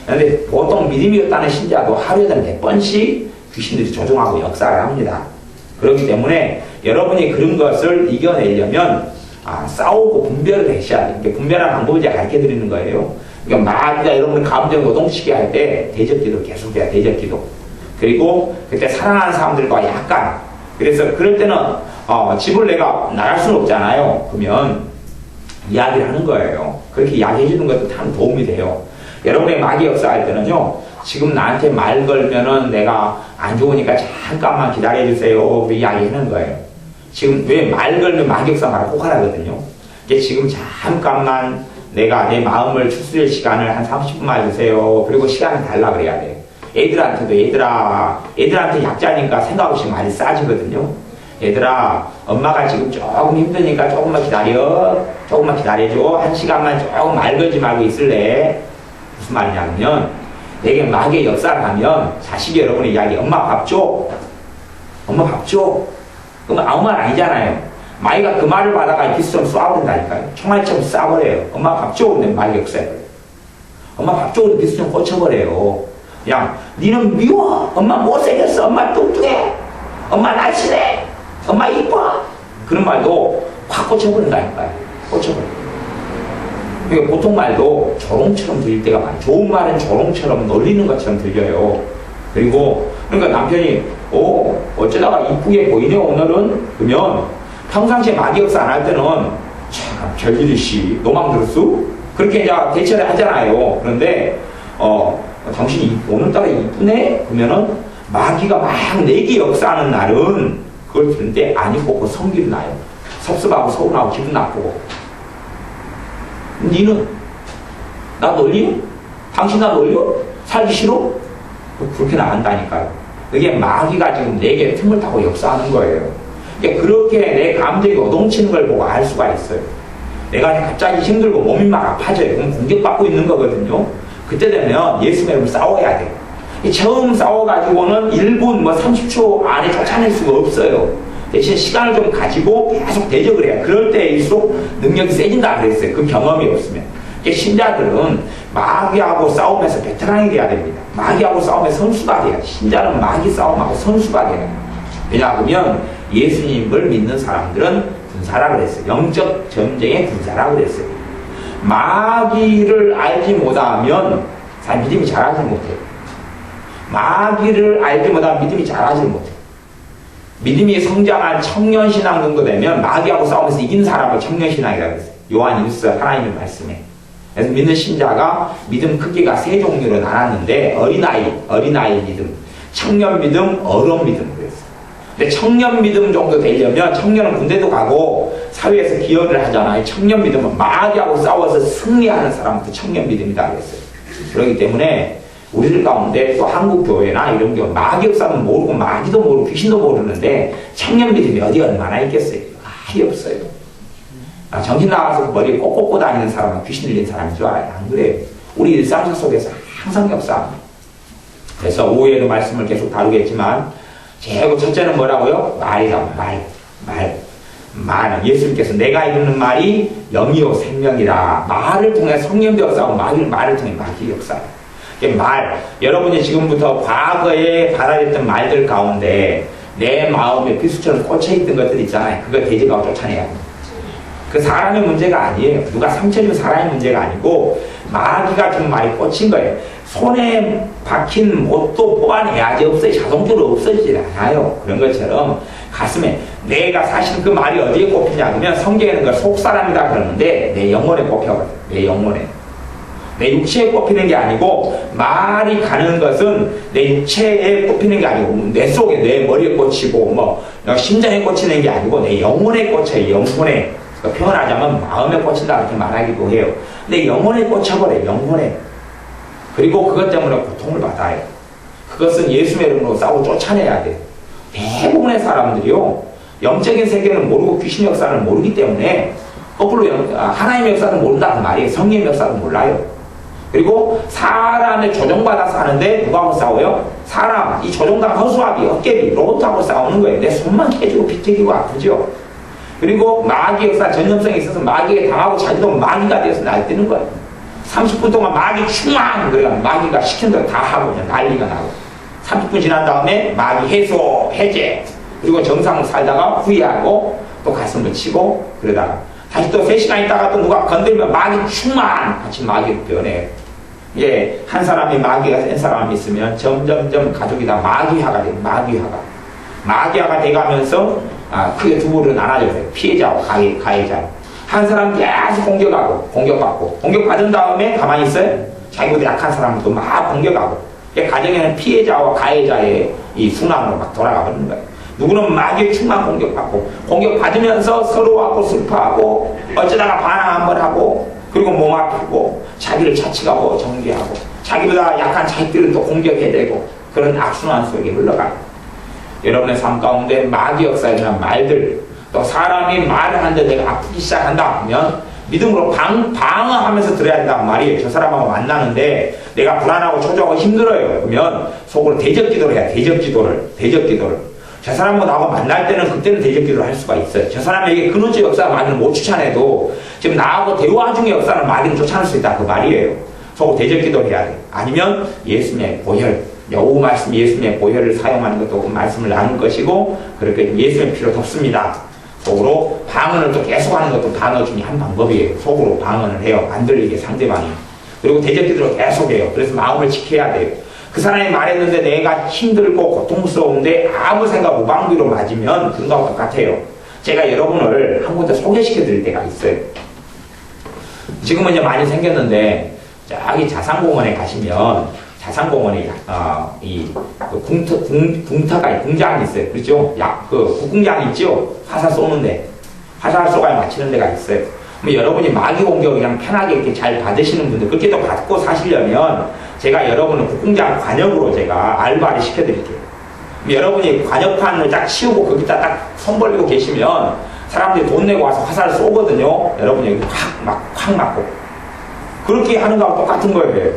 그런데 보통 믿음이었다는 신자도 하루에 몇 번씩 귀신들이 조종하고 역사를 합니다. 그렇기 때문에 여러분이 그런 것을 이겨내려면 싸우고 분별을 하셔야 돼. 분별하는 방법을 제가 가르쳐 드리는 거예요. 그러니까 마귀가 여러분의 감정 노동시키게 할 때 대적기도 계속해야 대적기도. 그리고 그때 사랑하는 사람들과 약간 그래서 그럴 때는 집을 내가 나갈 수는 없잖아요. 그러면 이야기를 하는 거예요. 그렇게 이야기해 주는 것도 참 도움이 돼요. 여러분의 마귀 역사할 때는요. 지금 나한테 말 걸면은 내가 안 좋으니까 잠깐만 기다려 주세요. 이야기하는 거예요. 지금 왜 말 걸면 마귀 역사 말을 꼭 하라거든요. 이제 지금 잠깐만 내가 내 마음을 추스릴 시간을 한 30분만 주세요. 그리고 시간을 달라 그래야 돼. 애들한테도 애들한테 약자니까 생각 없이 말이 싸지거든요. 얘들아, 엄마가 지금 조금 힘드니까 조금만 기다려. 조금만 기다려줘. 1시간만 조금 말 걸지 말고 있을래. 무슨 말이냐면 내게 마귀의 역사를 하면 자식이 여러분의 이야기 엄마 밥 줘. 엄마 밥 줘. 그러면 아무 말 아니잖아요. 마귀가 그 말을 받아가 비스처럼 쏴버린다니까요. 총알처럼 쏴버려요. 엄마 밥 줘. 근데 마귀 역사해버려요. 엄마 밥 줘. 근데 비스처럼 꽂혀버려요. 그냥 니는 미워. 엄마 못생겼어. 엄마 뚱뚱해. 엄마 날씬해. 엄마 이뻐. 그런 말도 확 꽂혀버린다니까요. 꽂혀버려요. 그러니까 보통 말도 조롱처럼 들릴 때가 많아요. 좋은 말은 조롱처럼 놀리는 것처럼 들려요. 그리고 그러니까 남편이 어쩌다가 이쁘게 보이네 오늘은. 그러면 평상시에 마귀 역사 안 할 때는 참 별일이시 너 맘 들었어? 그렇게 이제 대처를 하잖아요. 그런데 당신이 오늘따라 이쁘네? 그러면은 마귀가 막 내게 역사하는 날은 그걸 들는데 안 이쁘고 성질이 나요. 섭섭하고 서운하고 기분 나쁘고. 니는 나 놀려? 당신 나 놀려? 살기 싫어? 그렇게 나간다니까요. 그게 마귀가 지금 내게 틈을 타고 역사하는 거예요. 그러니까 그렇게 내 감정이 요동치는 걸 보고 알 수가 있어요. 내가 갑자기 힘들고 몸이 막 아파져요. 그럼 공격받고 있는 거거든요. 그때 되면 예수 믿으면 싸워야 돼요. 처음 싸워가지고는 1분 30초 안에 쫓아낼 수가 없어요. 대신 시간을 좀 가지고 계속 대적을 해요. 그럴 때일수록 능력이 세진다 그랬어요. 그 경험이 없으면. 신자들은 마귀하고 싸우면서 베테랑이 돼야 됩니다. 마귀하고 싸우면서 선수가 돼야 돼요. 신자는 마귀 싸움하고 선수가 돼야 돼요. 왜냐하면 예수님을 믿는 사람들은 군사라 그랬어요. 영적 전쟁의 군사라 그랬어요. 마귀를 알지 못하면 사람 믿음이 잘하지 못해요. 마귀를 알지 못하면 믿음이 잘하지 못해요. 믿음이 성장한 청년신앙 정도 되면 마귀하고 싸우면서 이긴 사람을 청년신앙이라고 했어요. 요한 1서 하나님의 말씀에. 그래서 믿는 신자가 믿음 크기가 세 종류로 나눴는데 어린아이 믿음, 청년 믿음, 어른 믿음 그랬어요. 근데 청년 믿음 정도 되려면 청년은 군대도 가고 사회에서 기여를 하잖아요. 청년 믿음은 마귀하고 싸워서 승리하는 사람부터 청년 믿음이다 그랬어요. 그렇기 때문에 우리들 가운데 또 한국 교회나 이런 경우 마귀 역사는 모르고 마귀도 모르고 귀신도 모르는데 청년 믿음이 어디 얼마나 있겠어요? 아예 없어요. 정신 나가서 머리에 꼭 꽂고 다니는 사람은 귀신 들린 사람인 줄 알아요. 안 그래요? 우리 일상 속에서 항상 역사합니다. 그래서 오후에도 말씀을 계속 다루겠지만 제일 첫째는 뭐라고요? 말이다. 말. 예수님께서 내가 이루는 말이 영이요 생명이라. 말을 통해 성령도 역사하고 말을 통해 마귀 역사해요. 말, 여러분이 지금부터 과거에 받아들였던 말들 가운데 내 마음에 비수처럼 꽂혀있던 것들 있잖아요. 그걸 대적하고 쫓아내야 합니다. 그 사람의 문제가 아니에요. 누가 상처 주는 사람의 문제가 아니고 마귀가 좀 많이 꽂힌 거예요. 손에 박힌 못도 뽑아내야지 자동적으로 없어지지 않아요. 그런 것처럼 가슴에 내가 사실 그 말이 어디에 꼽히냐 그러면 성경에는 그걸 속사람이다 그러는데 내 영혼에 꼽혀버려요. 내 영혼에. 내 육체에 꼽히는 게 아니고 말이 가는 것은 내 육체에 꼽히는 게 아니고 내 속에 내 머리에 꽂히고 심장에 꽂히는 게 아니고 내 영혼에 꽂혀요. 영혼에. 표현하자면 마음에 꽂힌다 이렇게 말하기도 해요. 근데 영혼에 꽂혀버려요. 영혼에. 그리고 그것 때문에 고통을 받아요. 그것은 예수의 이름으로 싸우고 쫓아내야 돼요. 대부분의 사람들이요. 영적인 세계는 모르고 귀신 역사를 모르기 때문에 거꾸로 하나님의 역사는 모른다는 말이에요. 성령의 역사는 몰라요. 그리고 사람의 조종받아 사는데 누구하고 싸워요? 사람, 이 조종당 허수아비, 헛개비, 로봇하고 싸우는 거예요. 내 손만 깨지고 비틀기고 아프죠. 그리고 마귀 역사 전염성이 있어서 마귀에 당하고 자기도 마귀가 되어서 날뛰는 거예요. 30분 동안 마귀 충만! 그래야 마귀가 시킨 대로 다 하고 그냥 난리가 나고 30분 지난 다음에 마귀 해소, 해제 그리고 정상으로 살다가 후회하고 또 가슴을 치고 그러다가 다시 또 3시간 있다가 또 누가 건들면 마귀 충만 같이 마귀로 변해요. 예, 한 사람이 마귀가 센 사람이 있으면 점점점 가족이 다 마귀화가 돼요. 마귀화가 돼가면서 크게 두 부류로 나눠져요. 피해자와 가해자. 한 사람 계속 공격받고 공격받은 다음에 가만히 있어요. 자기보다 약한 사람도 막 공격하고. 가정에는 피해자와 가해자의 이 순환으로 막 돌아가 버리는 거예요. 누구는 마귀의 충만 공격받으면서 서로하고 슬퍼하고 어쩌다가 반항 한번 하고 그리고 몸 아프고 자기를 자책하고 정죄하고 자기보다 약한 자식들은 또 공격해대고 그런 악순환 속에 흘러가요. 여러분의 삶 가운데 마귀 역사에 대한 말들 또 사람이 말을 하는데 내가 아프기 시작한다 하면 믿음으로 방어하면서 들어야 된단 말이에요. 저 사람하고 만나는데 내가 불안하고 초조하고 힘들어요. 그러면 속으로 대적기도를 해야 대적기도를. 저 사람하고 나하고 만날 때는 그때는 대적기도를 할 수가 있어요. 저 사람에게 근원적 역사를 마귀는 못 추천해도 지금 나하고 대화 중의 역사를 마귀는 쫓아낼 수 있다 그 말이에요. 속으로 대적기도를 해야 돼요. 아니면 예수님의 보혈, 여호 말씀 예수님의 보혈을 사용하는 것도 말씀을 나눌 것이고 그렇게 예수님의 피로 덮습니다. 속으로 방언을 또 계속하는 것도 방어 중에 한 방법이에요. 속으로 방언을 해요. 안 들리게 상대방이. 그리고 대적기도를 계속해요. 그래서 마음을 지켜야 돼요. 그 사람이 말했는데 내가 힘들고 고통스러운데 아무 생각 무방비로 맞으면 그거와 똑같아요. 제가 여러분을 한 군데 소개시켜 드릴 때가 있어요. 지금은 이제 많이 생겼는데 저기 자산공원에 가시면 자산공원에 공장이 있어요. 그렇죠? 그 국궁장이 있죠? 화살 쏘는데 화살 쏘가에 맞히는 데가 있어요. 여러분이 마귀 공격을 그냥 편하게 이렇게 잘 받으시는 분들 그렇게 또 받고 사시려면 제가 여러분을 국궁장 관역으로 제가 알바를 시켜드릴게요. 여러분이 관역판을 딱 치우고 거기다 딱 손 벌리고 계시면 사람들이 돈 내고 와서 화살을 쏘거든요. 여러분이 여기 확 맞고 그렇게 하는 거하고 똑같은 거예요.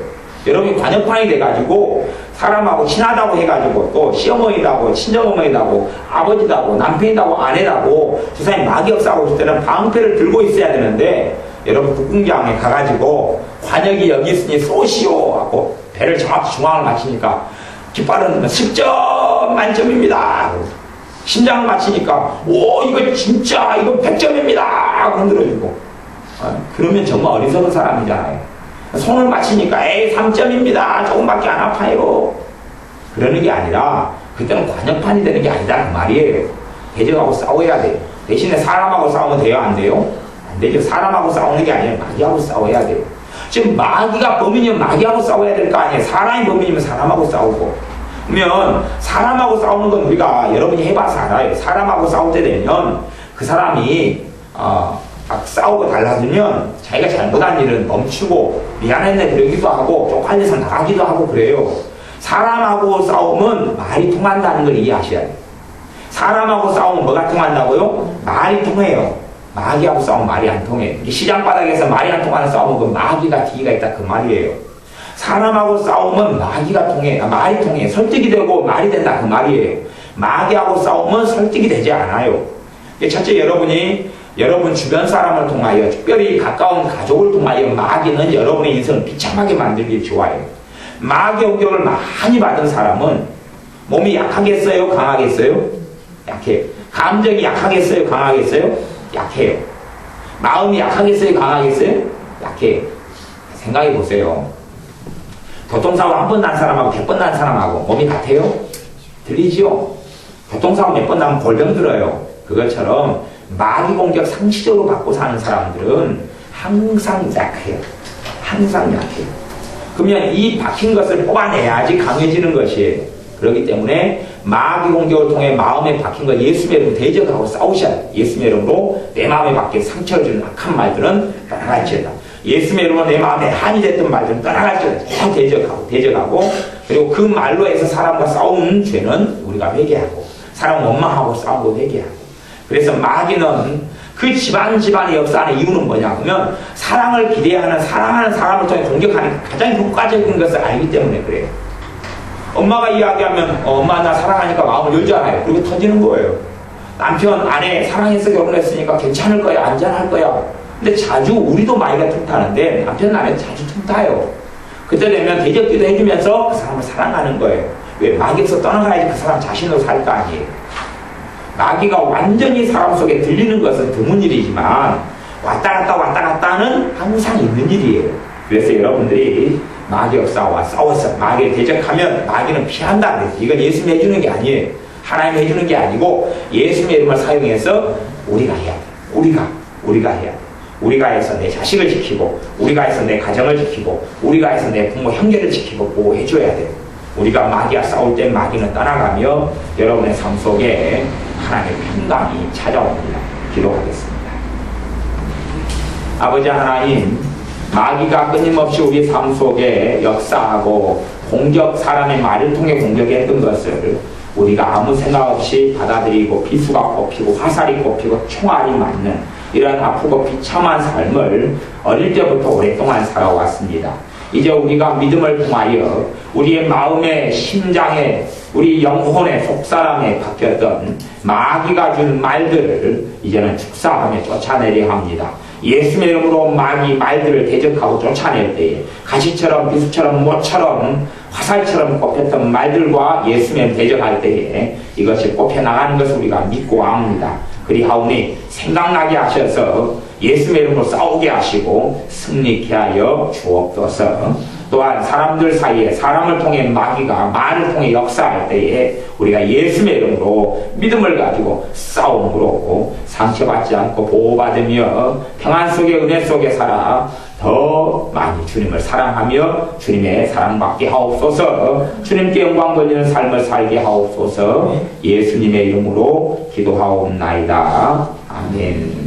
여러분이 관역판이 돼가지고 사람하고 친하다고 해가지고 또 시어머니라고 친정어머니라고 아버지라고 남편이라고 아내라고 저 사람이 마귀 역사하고 있을 때는 방패를 들고 있어야 되는데 여러분 국궁장에 가가지고 관역이 여기 있으니 쏘시오 하고 배를 정확히 중앙을 맞히니까 깃발은 10점 만점입니다. 심장을 맞히니까 오 이거 진짜 이거 100점입니다 하고 흔들어주고 그러면 정말 어리석은 사람이잖아요. 손을 맞히니까 에이 3점입니다. 조금밖에 안 아파요. 그러는 게 아니라 그때는 관역판이 되는 게 아니다 그 말이에요. 대적하고 싸워야 돼요. 대신에 사람하고 싸우면 돼요? 안 돼요? 안 되죠. 사람하고 싸우는 게 아니라 마귀하고 싸워야 돼요. 지금 마귀가 범인이면 마귀하고 싸워야 될 거 아니에요. 사람이 범인이면 사람하고 싸우고. 그러면 사람하고 싸우는 건 우리가 여러분이 해봐서 알아요. 사람하고 싸울 때 되면 그 사람이 막 싸우고 달라지면 자기가 잘못한 일은 멈추고 미안했네 그러기도 하고 쪽팔려서 나가기도 하고 그래요. 사람하고 싸우면 말이 통한다는 걸 이해하셔야 돼요. 사람하고 싸우면 뭐가 통한다고요? 말이 통해요. 마귀하고 싸우면 말이 안 통해요. 시장 바닥에서 말이 안 통하는 싸움은 그 마귀가 뒤가 있다 그 말이에요. 사람하고 싸우면 마귀가 통해, 말이 통해. 설득이 되고 말이 된다 그 말이에요. 마귀하고 싸우면 설득이 되지 않아요. 첫째 여러분 주변 사람을 통하여 특별히 가까운 가족을 통하여 마귀는 여러분의 인생을 비참하게 만들기 좋아해요. 마귀 공격을 많이 받은 사람은 몸이 약하겠어요? 강하겠어요? 약해요. 감정이 약하겠어요? 강하겠어요? 약해요. 마음이 약하겠어요? 강하겠어요? 약해요. 생각해 보세요. 교통사고 한 번 난 사람하고 100번 난 사람하고 몸이 같아요? 들리지요? 교통사고 몇 번 나면 골병 들어요. 그것처럼 마귀 공격 상시적으로 받고 사는 사람들은 항상 약해요. 항상 약해요. 그러면 이 박힌 것을 뽑아내야지 강해지는 것이에요. 그렇기 때문에 마귀 공격을 통해 마음에 박힌 것 예수님의 이름으로 대적하고 싸우셔야 돼요. 예수님의 이름으로 내 마음에 박힌 상처를 주는 악한 말들은 떠나갈지어다. 예수님의 이름으로 내 마음에 한이 됐던 말들은 떠나갈지어다. 대적하고 그리고 그 말로 해서 사람과 싸우는 죄는 우리가 회개하고 사람 원망하고 싸우고 회개하고. 그래서 마귀는 그 집안의 역사 안에 이유는 뭐냐 그러면 사랑을 기대하는 사랑하는 사람을 통해 공격하는 가장 효과적인 것을 알기 때문에 그래요. 엄마가 이야기하면 엄마 나 사랑하니까 마음을 열잖아요. 그리고 터지는 거예요. 남편 아내 사랑해서 결혼했으니까 괜찮을 거야 안전할 거야. 근데 자주 우리도 마귀가 틈타는데 남편 아내 자주 틈타요. 그때 되면 대적기도 해주면서 그 사람을 사랑하는 거예요. 왜? 마귀에서 떠나가야지 그 사람 자신으로 살 거 아니에요. 마귀가 완전히 사람 속에 들리는 것은 드문 일이지만 왔다 갔다는 항상 있는 일이에요. 그래서 여러분들이 마귀 역사와 싸워서 마귀를 대적하면 마귀는 피한다 그랬어요. 이건 예수님이 해주는 게 아니에요. 하나님이 해주는 게 아니고 예수님의 이름을 사용해서 우리가 해야 돼. 우리가 해야 돼. 우리가 해서 내 자식을 지키고, 우리가 해서 내 가정을 지키고, 우리가 해서 내 부모 형제를 지키고 보호해줘야 돼요. 우리가 마귀와 싸울 때 마귀는 떠나가며 여러분의 삶 속에 하나님의 평강이 찾아옵니다. 기도하겠습니다. 아버지 하나님, 마귀가 끊임없이 우리 삶 속에 역사하고 사람의 말을 통해 공격했던 것을 우리가 아무 생각 없이 받아들이고 비수가 꼽히고 화살이 꼽히고 총알이 맞는 이런 아프고 비참한 삶을 어릴 때부터 오랫동안 살아왔습니다. 이제 우리가 믿음을 통하여 우리의 마음의 심장에 우리 영혼의 속사람에 박혔던 마귀가 준 말들을 이제는 축사하며 쫓아내려 합니다. 예수의 이름으로 마귀 말들을 대적하고 쫓아낼 때에 가시처럼 비수처럼 모처럼 화살처럼 꼽혔던 말들과 예수님 대적할 때에 이것이 꼽혀나가는 것을 우리가 믿고 압니다. 그리하오니 생각나게 하셔서 예수의 이름으로 싸우게 하시고 승리케 하여 주옵소서. 또한 사람들 사이에 사람을 통해 마귀가 말을 통해 역사할 때에 우리가 예수의 이름으로 믿음을 가지고 싸움으로 상처받지 않고 보호받으며 평안 속에 은혜 속에 살아 더 많이 주님을 사랑하며 주님의 사랑받게 하옵소서. 주님께 영광 돌리는 삶을 살게 하옵소서. 예수님의 이름으로 기도하옵나이다. 아멘.